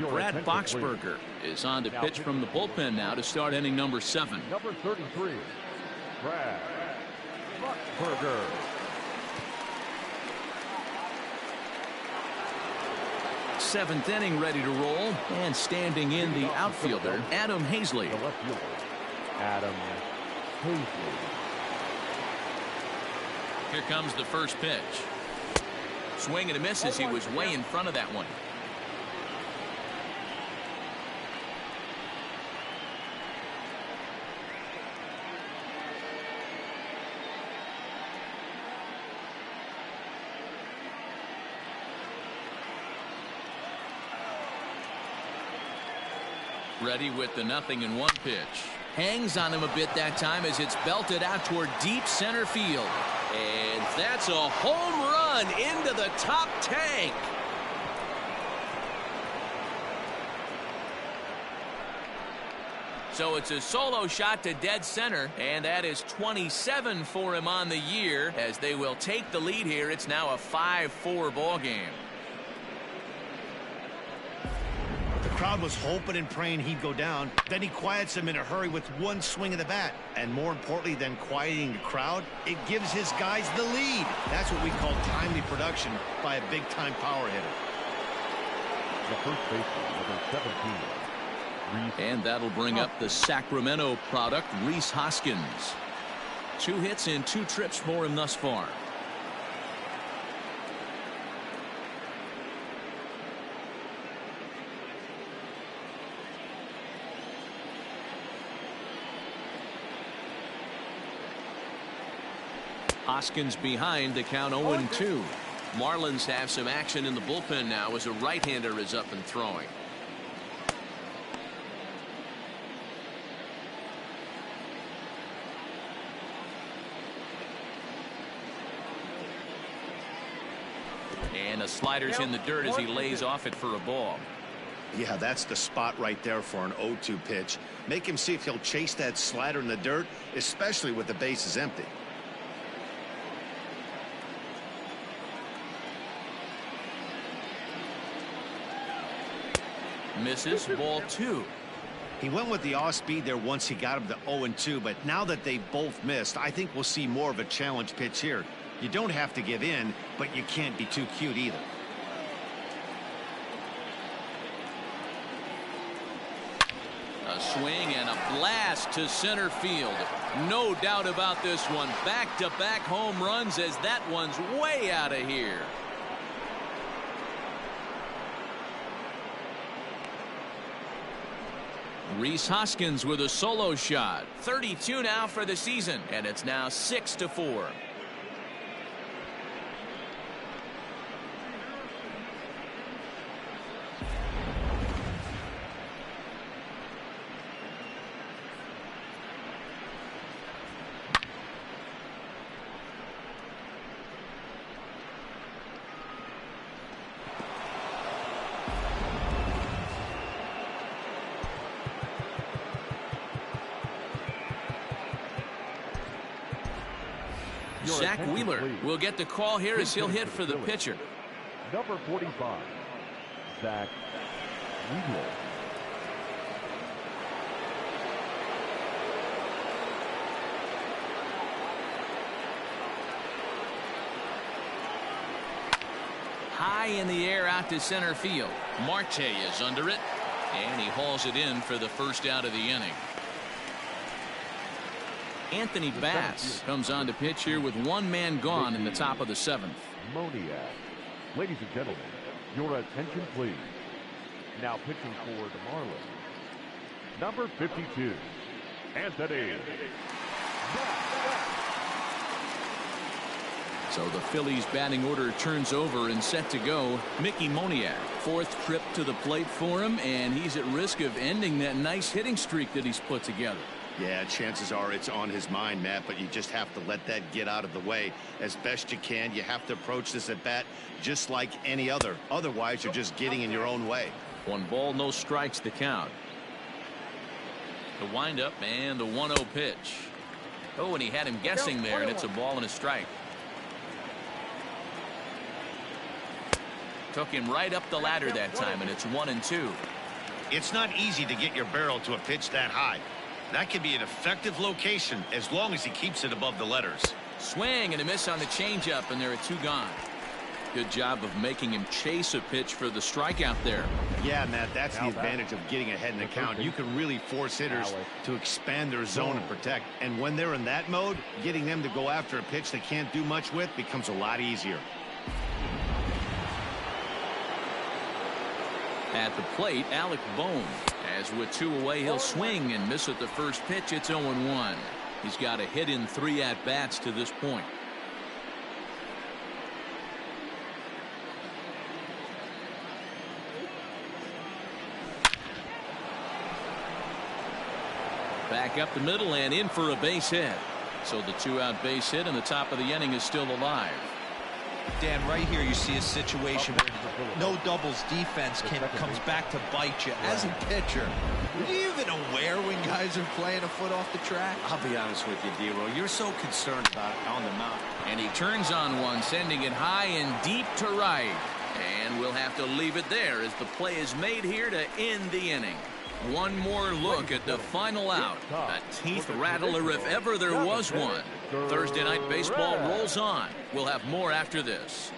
Brad Boxberger is on to pitch from the bullpen now to start inning number 7. Number 33, Brad Boxberger. Seventh inning ready to roll, and standing in the outfielder, Adam Hazley. The left fielder, Adam Hazley. Here comes the first pitch. Swing and a miss as he was way in front of that one. Ready with the 0-1 pitch. Hangs on him a bit that time as it's belted out toward deep center field. And that's a home run into the top tank. So it's a solo shot to dead center, and that is 27 for him on the year as they will take the lead here. It's now a 5-4 ball game. The crowd was hoping and praying he'd go down. Then he quiets them in a hurry with one swing of the bat. And more importantly than quieting the crowd, it gives his guys the lead. That's what we call timely production by a big-time power hitter. The first baseman, number 17. And that'll bring up the Sacramento product, Rhys Hoskins. 2 hits in 2 trips for him thus far. Hoskins behind, the count 0-2. Marlins have some action in the bullpen now as a right-hander is up and throwing. And a slider's in the dirt as he lays off it for a ball. Yeah, that's the spot right there for an 0-2 pitch. Make him see if he'll chase that slider in the dirt, especially with the bases empty. Misses, ball 2. He went with the off speed there once he got him to 0-2, but now that they both missed, I think we'll see more of a challenge pitch here. You don't have to give in, but you can't be too cute either. A swing and a blast to center field. No doubt about this one. Back-to-back home runs as that one's way out of here. Rhys Hoskins with a solo shot. 32 now for the season, and it's now 6-4. Zach Wheeler will get the call here as he'll hit for the pitcher. Number 45, Zach Wheeler. High in the air out to center field. Marte is under it, and he hauls it in for the first out of the inning. Anthony Bass comes on to pitch here with 1 man gone in the top of the 7th. Moniak. Ladies and gentlemen, your attention please. Now pitching for the Marlins, number 52, Anthony. So the Phillies batting order turns over and set to go. Mickey Moniak, fourth trip to the plate for him, and he's at risk of ending that nice hitting streak that he's put together. Yeah, chances are it's on his mind, Matt, but you just have to let that get out of the way as best you can. You have to approach this at bat just like any other. Otherwise, you're just getting in your own way. 1 ball, no strikes the count. The windup and the 1-0 pitch. Oh, and he had him guessing there, and it's a ball and a strike. Took him right up the ladder that time, and it's 1-2. It's not easy to get your barrel to a pitch that high. That can be an effective location as long as he keeps it above the letters. Swing and a miss on the changeup, and there are 2 gone. Good job of making him chase a pitch for the strikeout there. Yeah, Matt, that's the advantage of getting ahead in the count. You can really force hitters to expand their zone and protect. And when they're in that mode, getting them to go after a pitch they can't do much with becomes a lot easier. At the plate, Alec Bohm. As with 2 away, he'll swing and miss at the first pitch. It's 0-1. He's got a hit in 3 at-bats to this point. Back up the middle and in for a base hit. So the 2-out base hit in the top of the inning is still alive. Dan, right here you see a situation where no doubles defense comes back to bite you. As a pitcher, are you even aware when guys are playing a foot off the track? I'll be honest with you, D-Roll. You're so concerned about it on the mound. And he turns on one, sending it high and deep to right. And we'll have to leave it there as the play is made here to end the inning. One more look at the final out. A teeth rattler if ever there was one. Thursday Night Baseball rolls on. We'll have more after this.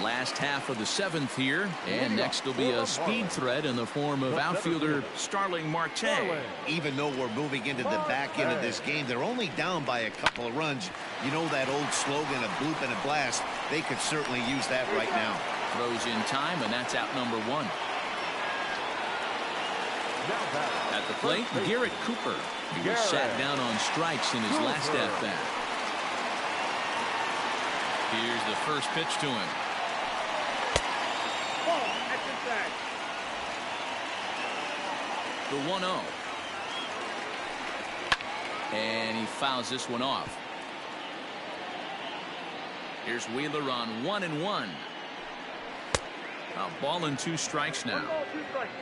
Last half of the 7th here, and next will be a speed threat in the form of outfielder Starling Marte. Even though we're moving into the back end of this game, they're only down by a couple of runs. You know that old slogan, a bloop and a blast. They could certainly use that right now. Throws in time, and that's out number 1. At the plate, Garrett Cooper. He was sat down on strikes in his last at-bat. Here's the first pitch to him. The 1-0. And he fouls this one off. Here's Wheeler on 1-1. A ball and 2 strikes now.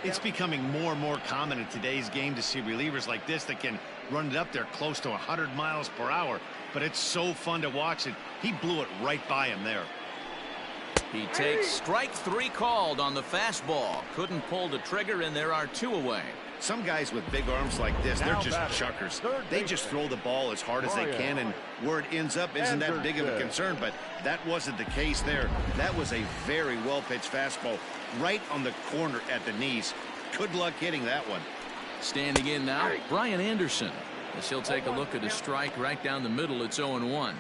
It's becoming more and more common in today's game to see relievers like this that can run it up there close to 100 miles per hour. But it's so fun to watch it. He blew it right by him there. He takes strike 3 called on the fastball. Couldn't pull the trigger, and there are 2 away. Some guys with big arms like this, they're just chuckers. They just throw the ball as hard as they can, and where it ends up isn't that big of a concern, but that wasn't the case there. That was a very well-pitched fastball right on the corner at the knees. Good luck hitting that one. Standing in now, Brian Anderson. As he'll take a look at a strike right down the middle. It's 0-1.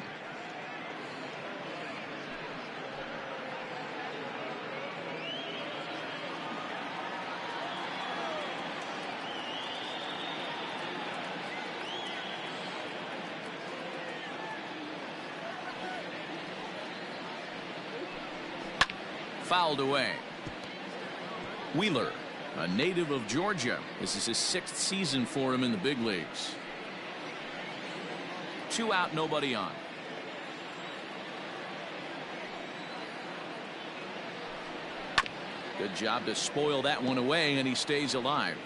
Fouled away. Wheeler, a native of Georgia. This is his 6th season for him in the big leagues. 2 out, nobody on. Good job to spoil that one away, and he stays alive.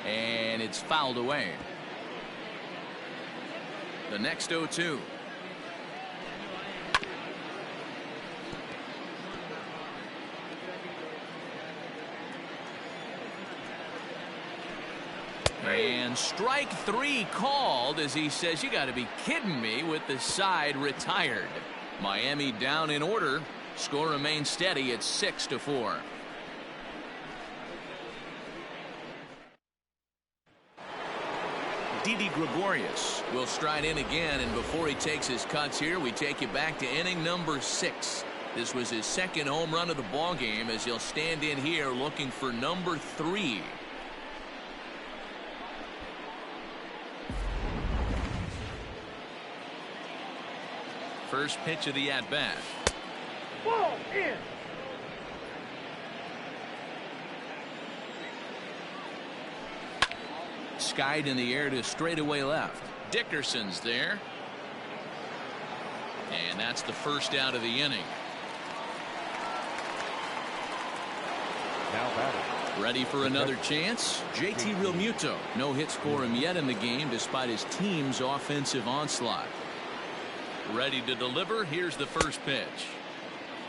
And it's fouled away. The next 0-2. And strike 3 called as he says, you got to be kidding me, with the side retired. Miami down in order. Score remains steady at 6-4. Didi Gregorius will stride in again, and before he takes his cuts here, we take you back to inning number 6. This was his second home run of the ball game, as he'll stand in here looking for number 3. First pitch of the at-bat. Ball in. Skied in the air to straightaway left. Dickerson's there. And that's the first out of the inning. Now batting. Ready for another chance? JT Realmuto. No hits for him yet in the game despite his team's offensive onslaught. Ready to deliver. Here's the first pitch.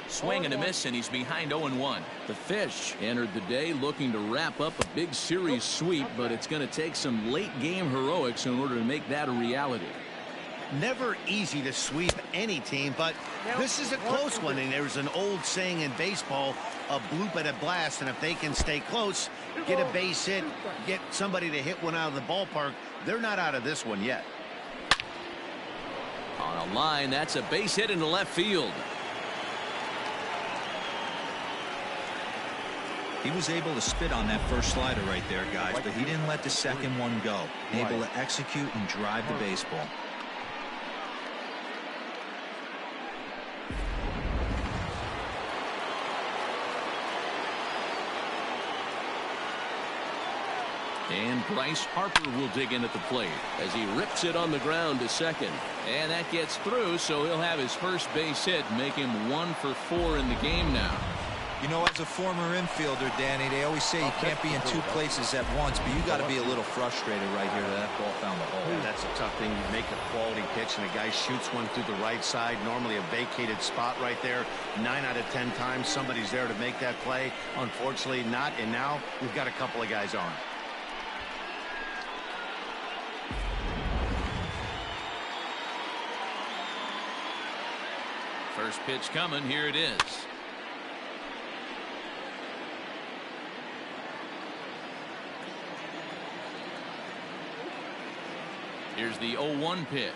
Swing and a miss, and he's behind 0-1. The Fish entered the day looking to wrap up a big series sweep, but it's going to take some late game heroics in order to make that a reality. Never easy to sweep any team, but this is a close one, and there's an old saying in baseball, a bloop at a blast, and if they can stay close, get a base hit, get somebody to hit one out of the ballpark, they're not out of this one yet. On a line, that's a base hit into left field. He was able to spit on that first slider right there, guys, but he didn't let the second one go. Able to execute and drive the baseball. And Bryce Harper will dig in at the plate as he rips it on the ground to second. And that gets through, so he'll have his first base hit, make him 1 for 4 in the game now. You know, as a former infielder, Danny, they always say you can't be in two places at once, but you got to be a little frustrated right here that ball found the hole. Yeah, that's a tough thing. You make a quality pitch and a guy shoots one through the right side, normally a vacated spot right there. 9 out of 10 times somebody's there to make that play. Unfortunately not, and now we've got a couple of guys on. First pitch coming. Here it is. Here's the 0-1 pitch.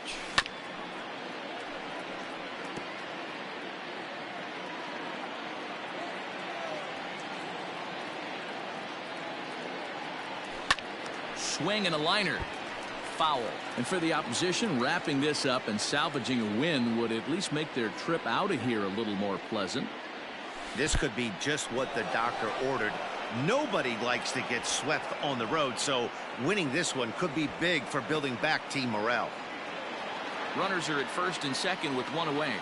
Swing and a liner. Foul. And for the opposition, wrapping this up and salvaging a win would at least make their trip out of here a little more pleasant. This could be just what the doctor ordered. Nobody likes to get swept on the road, so winning this one could be big for building back team morale. Runners are at first and second with 1 away.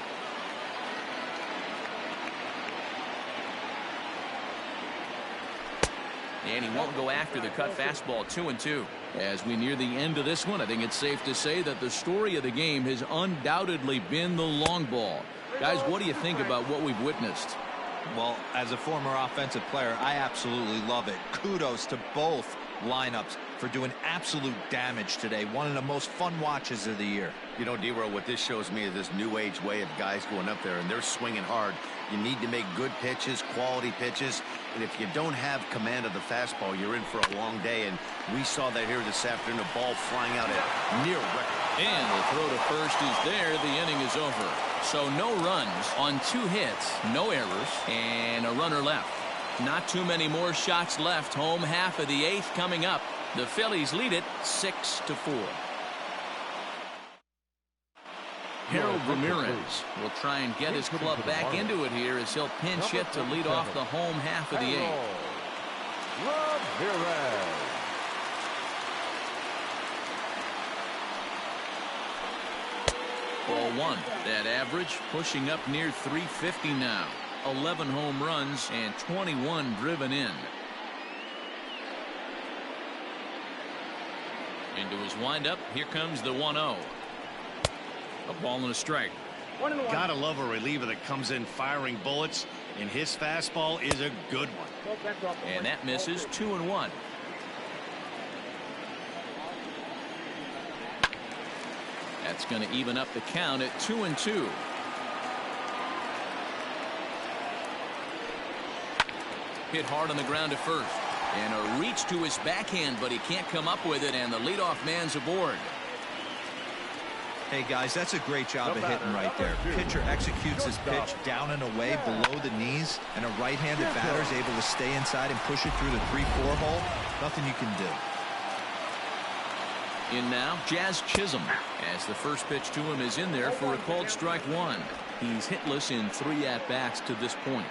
And he won't go after the cut fastball. 2-2. As we near the end of this one, I think it's safe to say that the story of the game has undoubtedly been the long ball. Guys, what do you think about what we've witnessed? Well, as a former offensive player, I absolutely love it. Kudos to both lineups for doing absolute damage today. One of the most fun watches of the year. You know, D-Row, what this shows me is this new age way of guys going up there, and they're swinging hard. You need to make good pitches, quality pitches, and if you don't have command of the fastball, you're in for a long day, and we saw that here this afternoon, a ball flying out at near record. And the throw to first is there. The inning is over. So no runs on 2 hits, no errors, and a runner left. Not too many more shots left. Home half of the 8th coming up. The Phillies lead it 6-4. Harold Ramirez will try and get his club back into it here as he'll pinch hit to lead off the home half of the 8th. Ramirez. Ball 1. That average pushing up near 350 now. 11 home runs and 21 driven in. Into his windup. Here comes the 1-0. A ball and a strike. Gotta love a reliever that comes in firing bullets, and his fastball is a good one. And that misses. 2-1. That's going to even up the count at 2-2. Hit hard on the ground at first. And a reach to his backhand, but he can't come up with it, and the leadoff man's aboard. Hey, guys, that's a great job of hitting right there. Pitcher executes his pitch down and away below the knees, and a right-handed batter is able to stay inside and push it through the 3-4 hole. Nothing you can do. In now, Jazz Chisholm, as the first pitch to him is in there for a called strike one. He's hitless in 3 at-bats to this point.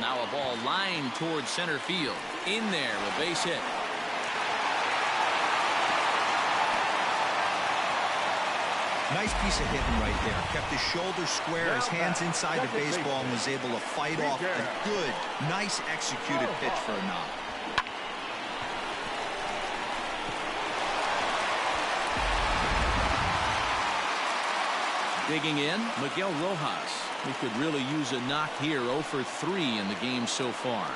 Now a ball lined towards center field. In there, a base hit. Nice piece of hitting right there. Kept his shoulders square, his hands inside the baseball, and was able to fight off a good, nice executed pitch for a knock. Digging in, Miguel Rojas. We could really use a knock here. 0 for 3 in the game so far.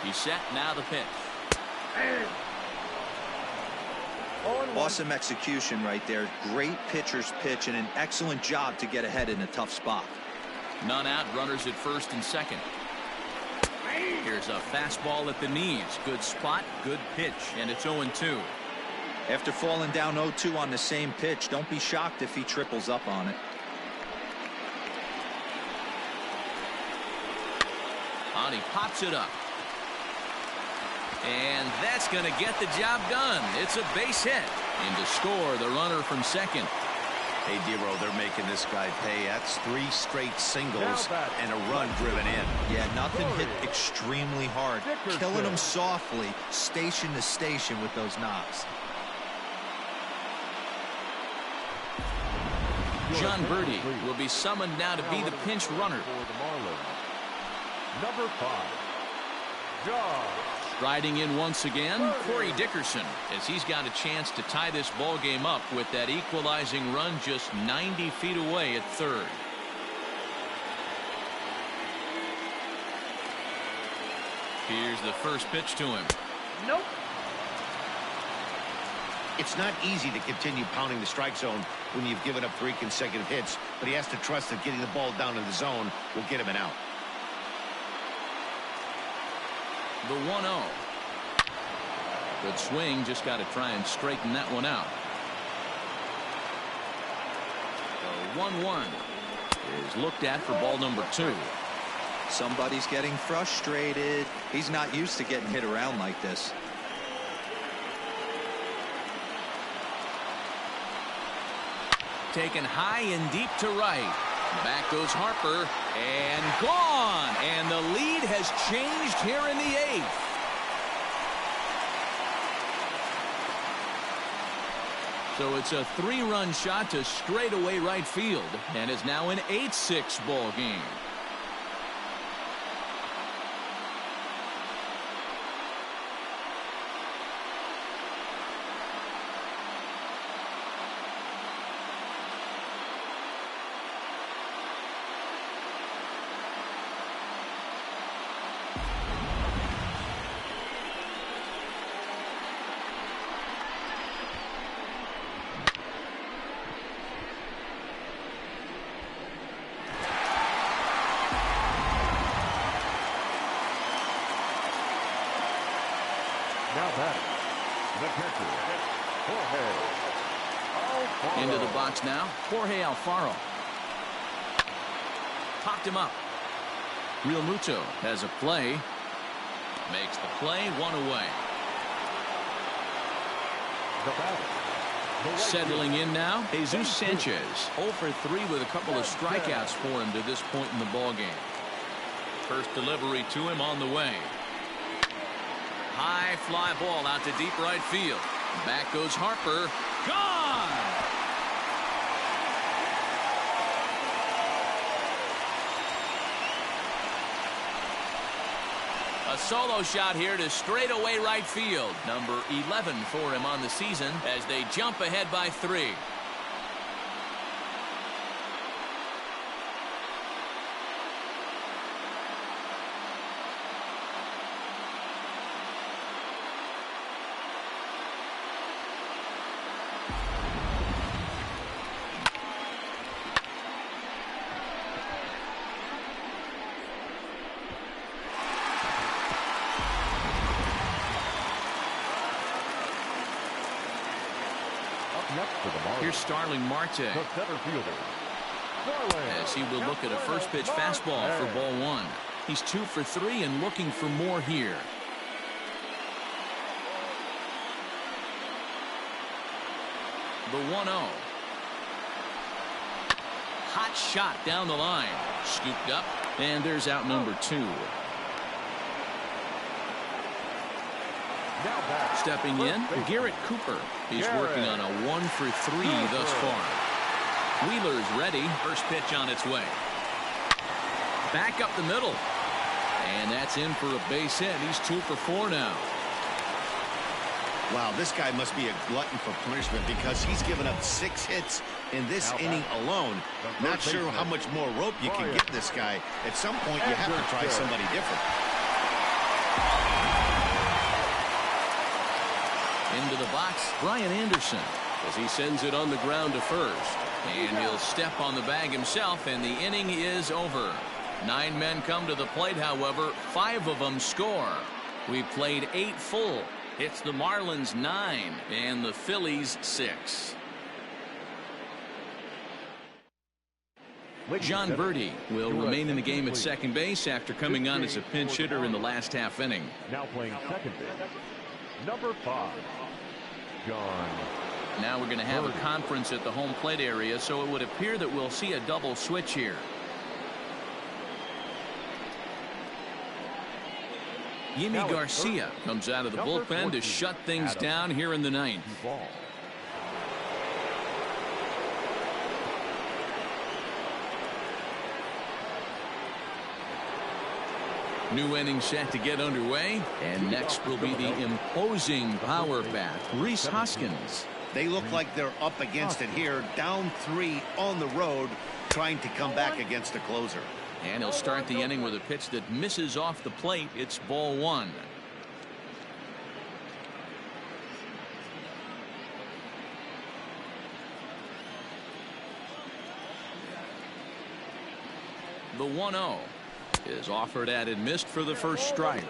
He's set. Now the pitch. Awesome execution right there. Great pitcher's pitch and an excellent job to get ahead in a tough spot. None out. Runners at first and second. Here's a fastball at the knees. Good spot, good pitch, and it's 0-2. After falling down 0-2 on the same pitch, don't be shocked if he triples up on it. And he pops it up. And that's going to get the job done. It's a base hit. And to score, the runner from second. Hey, Dero, they're making this guy pay. That's 3 straight singles and a run driven in. Yeah, nothing hit extremely hard. Killing him softly, station to station with those knocks. John Birdie will be summoned now to be the pinch runner. For the Marlins, number 5, John. Riding in once again, Corey Dickerson, as he's got a chance to tie this ball game up with that equalizing run just 90 feet away at third. Here's the first pitch to him. Nope. It's not easy to continue pounding the strike zone when you've given up 3 consecutive hits, but he has to trust that getting the ball down in the zone will get him an out. The 1-0. Good swing, just got to try and straighten that one out. The 1-1 is looked at for ball number 2. Somebody's getting frustrated. He's not used to getting hit around like this. Taken high and deep to right. Back goes Harper, and gone. And the lead has changed here in the 8th. So it's a 3-run shot to straightaway right field, and is now an 8-6 ball game. Now batting, the catcher, Jorge Alfaro. Into the box now, Jorge Alfaro. Popped him up. Real Muto has a play. Makes the play, 1 away. The batter, Settling in now, Jesus Sanchez. 0 for 3 with a couple of strikeouts for him to this point in the ball game. First delivery to him on the way. High fly ball out to deep right field. Back goes Harper. Gone! A solo shot here to straightaway right field. Number 11 for him on the season as they jump ahead by 3. For the Marlins, Here's Starling Marte, the center fielder, Starling. as he will look at a first pitch fastball for ball one. He's 2 for 3 and looking for more here. The 1-0. Hot shot down the line. Scooped up, and there's out number 2. Stepping in, Garrett Cooper. He's working on a 1 for 3 thus far. Wheeler's ready. First pitch on its way. Back up the middle. And that's in for a base hit. He's 2 for 4 now. Wow, this guy must be a glutton for punishment because he's given up 6 hits in this inning alone. Not sure how much more rope you can get this guy. At some point, you have to try somebody different. Into the box, Brian Anderson, as he sends it on the ground to first. And he'll step on the bag himself, and the inning is over. 9 men come to the plate, however, 5 of them score. We've played 8 full. It's the Marlins 9 and the Phillies 6. John Birdie will remain in the game at second base after coming on as a pinch hitter in the last half inning. Now playing second base, number 5, John. Now we're going to have a conference at the home plate area, so it would appear that we'll see a double switch here. Yimi Garcia comes out of the bullpen to shut things down here in the 9th. New inning set to get underway, and next will be the imposing power bat, Rhys Hoskins. They look like they're up against it here, down 3 on the road, trying to come back against the closer. And he'll start the inning with a pitch that misses off the plate. It's ball 1. The 1-0 is offered at and missed for the first strike.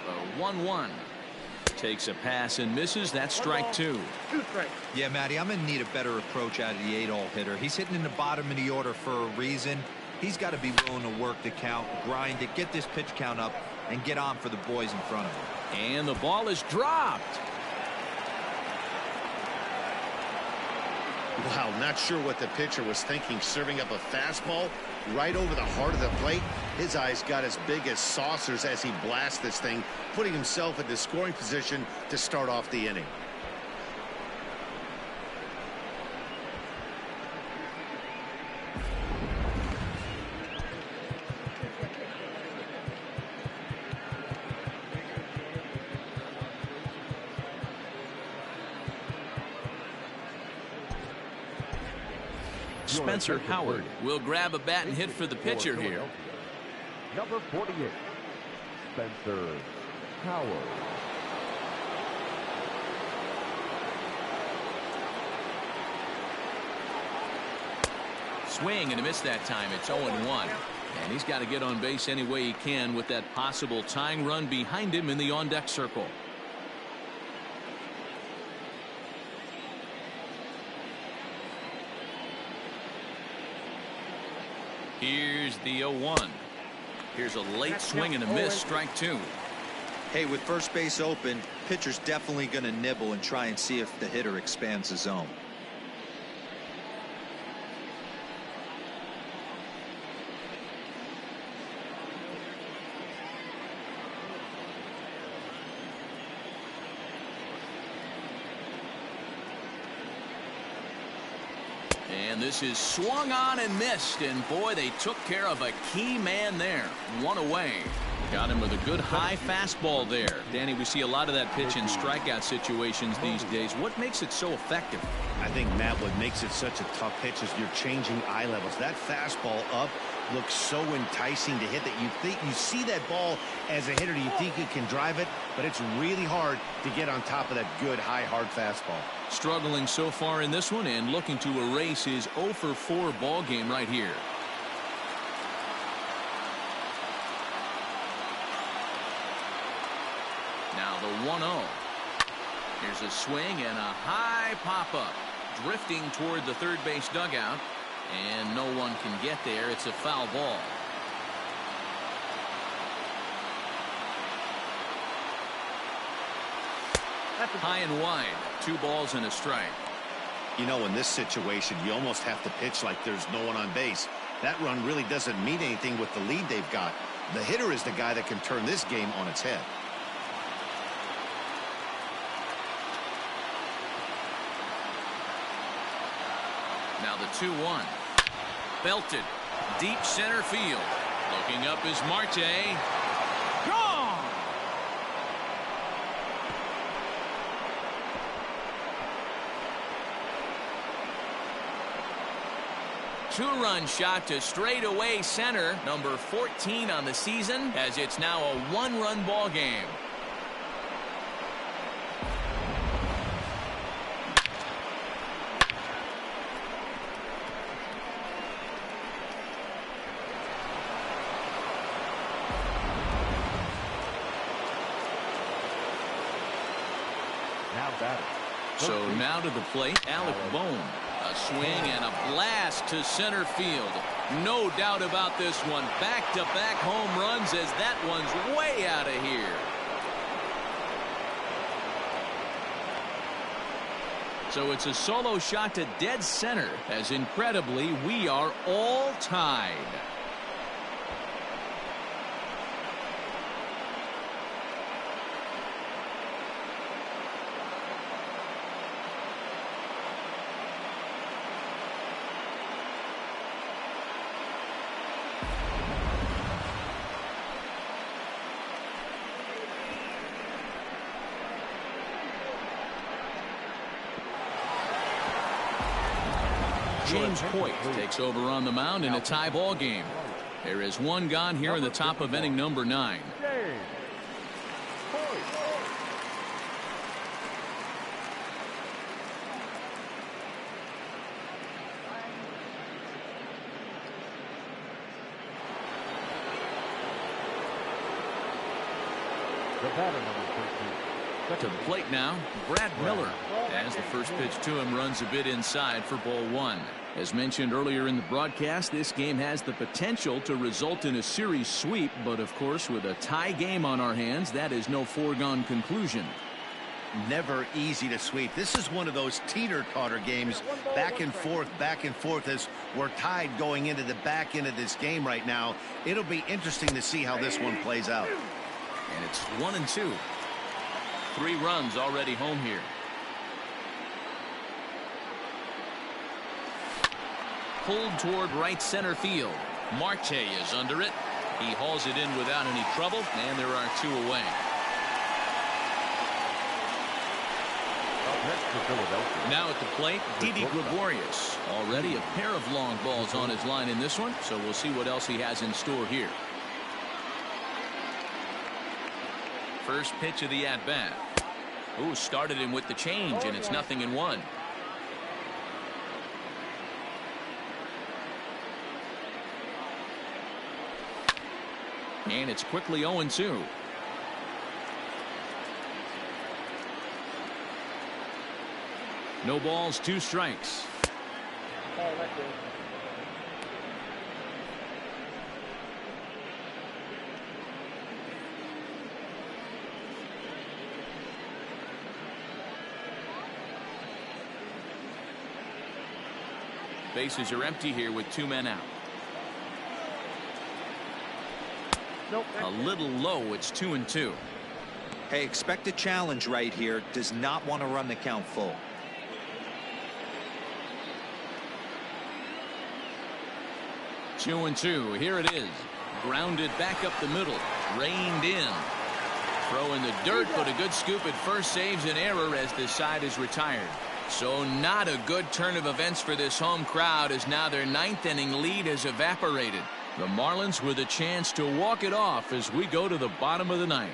The 1-1 takes a pass and misses. That's strike 2. Yeah, Matty, I'm going to need a better approach out of the 8-hole hitter. He's hitting in the bottom of the order for a reason. He's got to be willing to work the count, grind it, get this pitch count up, and get on for the boys in front of him. And the ball is dropped. Wow, not sure what the pitcher was thinking, serving up a fastball right over the heart of the plate. His eyes got as big as saucers as he blasts this thing, putting himself in the scoring position to start off the inning. Spencer Howard will grab a bat and hit for the pitcher here. Number 48, Spencer Howard. Swing and a miss that time. It's 0-1. And he's got to get on base any way he can with that possible tying run behind him in the on-deck circle. Here's the 0-1. Here's a late swing and a miss, strike 2. Hey, with first base open, pitcher's definitely going to nibble and try and see if the hitter expands the zone. And this is swung on and missed, and boy, they took care of a key man there. 1 away. Got him with a good high fastball there. Danny, we see a lot of that pitch in strikeout situations these days. What makes it so effective? I think, Matt, what makes it such a tough pitch is you're changing eye levels. That fastball up looks so enticing to hit that you see that ball as a hitter, you think you can drive it, but it's really hard to get on top of that good high hard fastball. Struggling so far in this one and looking to erase his 0 for 4 ball game right here. Now the 1-0. Here's a swing and a high pop-up. Drifting toward the third base dugout. And no one can get there. It's a foul ball. High and wide. 2 balls and a strike. You know, in this situation, you almost have to pitch like there's no one on base. That run really doesn't mean anything with the lead they've got. The hitter is the guy that can turn this game on its head. Now the 2-1. Belted. Deep center field. Looking up is Marte. Gone! 2-run shot to straightaway center. Number 14 on the season, as it's now a 1-run ball game. So now to the plate, Alec Bohm. A swing and a blast to center field. No doubt about this one. Back-to-back home runs as that one's way out of here. So it's a solo shot to dead center, as incredibly we are all tied. James Hoyt takes over on the mound in a tie ball game. There is 1 gone here in the top of inning number 9. The batter, number 13. To the plate now, Brad Miller, as the first pitch to him runs a bit inside for ball 1. As mentioned earlier in the broadcast, this game has the potential to result in a series sweep, but of course with a tie game on our hands, that is no foregone conclusion. Never easy to sweep. This is one of those teeter-totter games, back and forth as we're tied going into the back end of this game right now. It'll be interesting to see how this one plays out. And it's 1-2. 3 runs already home here. Pulled toward right center field. Marte is under it. He hauls it in without any trouble, and there are 2 away. Now at the plate, Didi Gregorius. Already a pair of long balls on his line in this one, so we'll see what else he has in store here. First pitch of the at-bat. Ooh, started him with the change, and it's 0-1. And it's quickly 0-2. No balls, 2 strikes. Bases are empty here with 2 men out. A little low. It's 2-2. Hey, expect a challenge right here. Does not want to run the count full. Two and two. Here it is. Grounded back up the middle. Reined in. Throw in the dirt, but a good scoop at first saves an error as this side is retired. So not a good turn of events for this home crowd, as now their ninth inning lead has evaporated. The Marlins with a chance to walk it off as we go to the bottom of the ninth.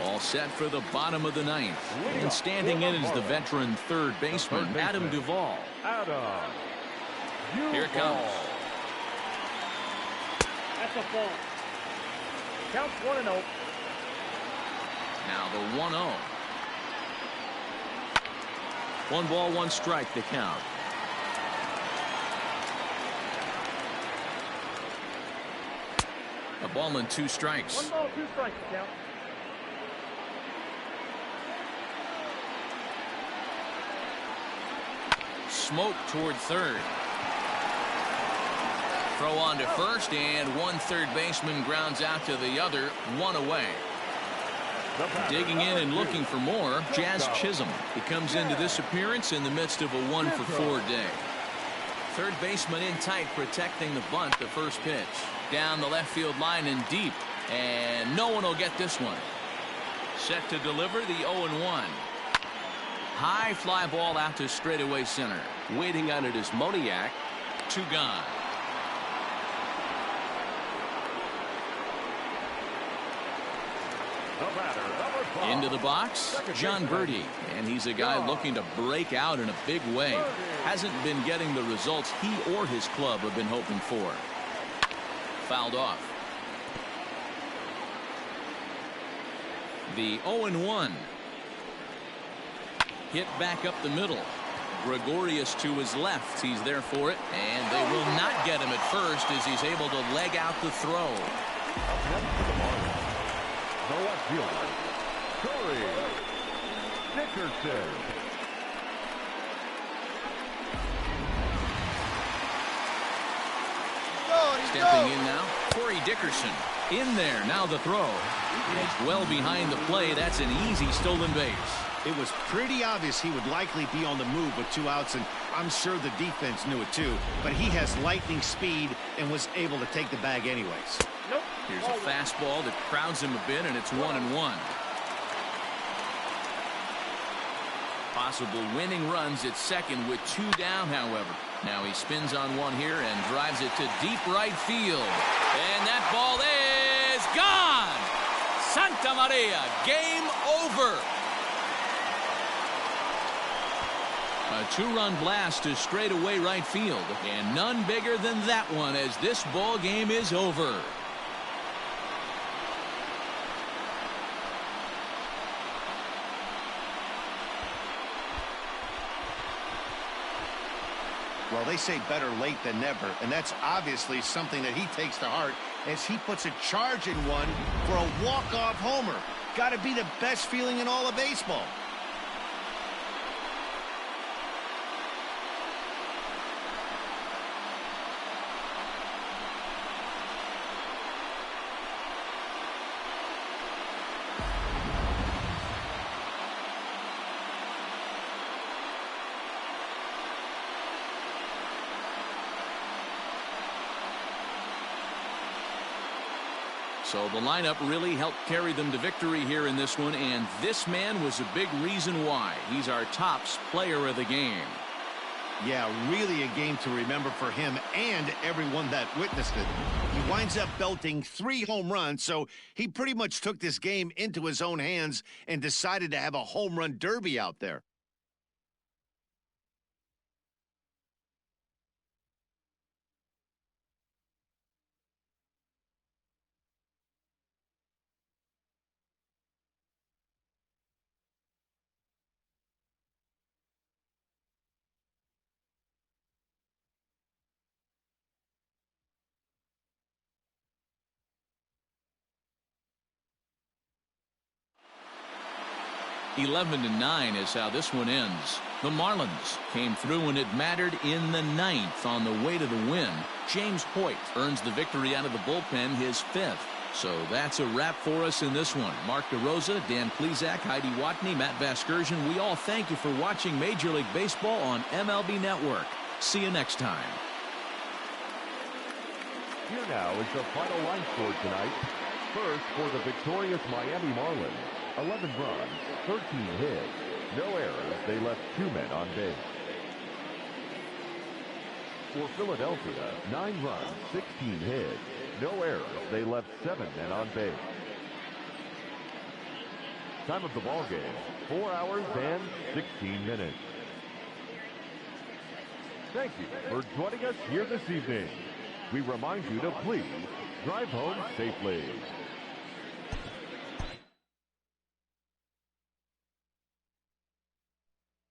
All set for the bottom of the ninth. And standing in is the veteran third baseman, Adam Duvall. Here it comes. That's a ball. Counts 1-0. Now the 1-0. 1 ball, 1 strike, the count. A ball and 2 strikes. 1 ball, 2 strikes, the count. Smoke toward third. Throw on to first, and one third baseman grounds out to the other, 1 away. Digging in and looking for more, Jazz Chisholm. He comes into this appearance in the midst of a 1-for-4 day. Third baseman in tight, protecting the bunt, the first pitch. Down the left field line and deep, and no one will get this one. Set to deliver the 0-1. High fly ball out to straightaway center. Waiting on it is Moniak. 2 gone. Into the box, John Birdie, and he's a guy looking to break out in a big way. Hasn't been getting the results he or his club have been hoping for. Fouled off. The 0-1. Hit back up the middle. Gregorius to his left. He's there for it, and they will not get him at first as he's able to leg out the throw. The left fielder, Corey Dickerson. Stepping in now, Corey Dickerson. In there, now the throw. He's well behind the play. That's an easy stolen base. It was pretty obvious he would likely be on the move with 2 outs, and I'm sure the defense knew it too. But he has lightning speed and was able to take the bag anyways. Nope. Here's a fastball that crowds him a bit, and it's 1-1. Possible winning runs at second with 2 down, however. Now he spins on one here and drives it to deep right field. And that ball is gone! Santa Maria, game over! A 2-run blast to straightaway right field, and none bigger than that one as this ball game is over. Well, they say better late than never, and that's obviously something that he takes to heart as he puts a charge in one for a walk-off homer. Got to be the best feeling in all of baseball. So the lineup really helped carry them to victory here in this one, and this man was a big reason why. He's our tops player of the game. Yeah, really a game to remember for him and everyone that witnessed it. He winds up belting 3 home runs, so he pretty much took this game into his own hands and decided to have a home run derby out there. 11-9 is how this one ends. The Marlins came through when it mattered in the 9th on the way to the win. James Hoyt earns the victory out of the bullpen, his 5th. So that's a wrap for us in this one. Mark DeRosa, Dan Plezak, Heidi Watney, Matt Vasgersian, we all thank you for watching Major League Baseball on MLB Network. See you next time. Here now is the final line score tonight. First, for the victorious Miami Marlins, 11 runs, 13 hits, no errors. They left 2 men on base. For Philadelphia, 9 runs, 16 hits, no errors. They left 7 men on base. Time of the ball game, 4 hours and 16 minutes. Thank you for joining us here this evening. We remind you to please drive home safely.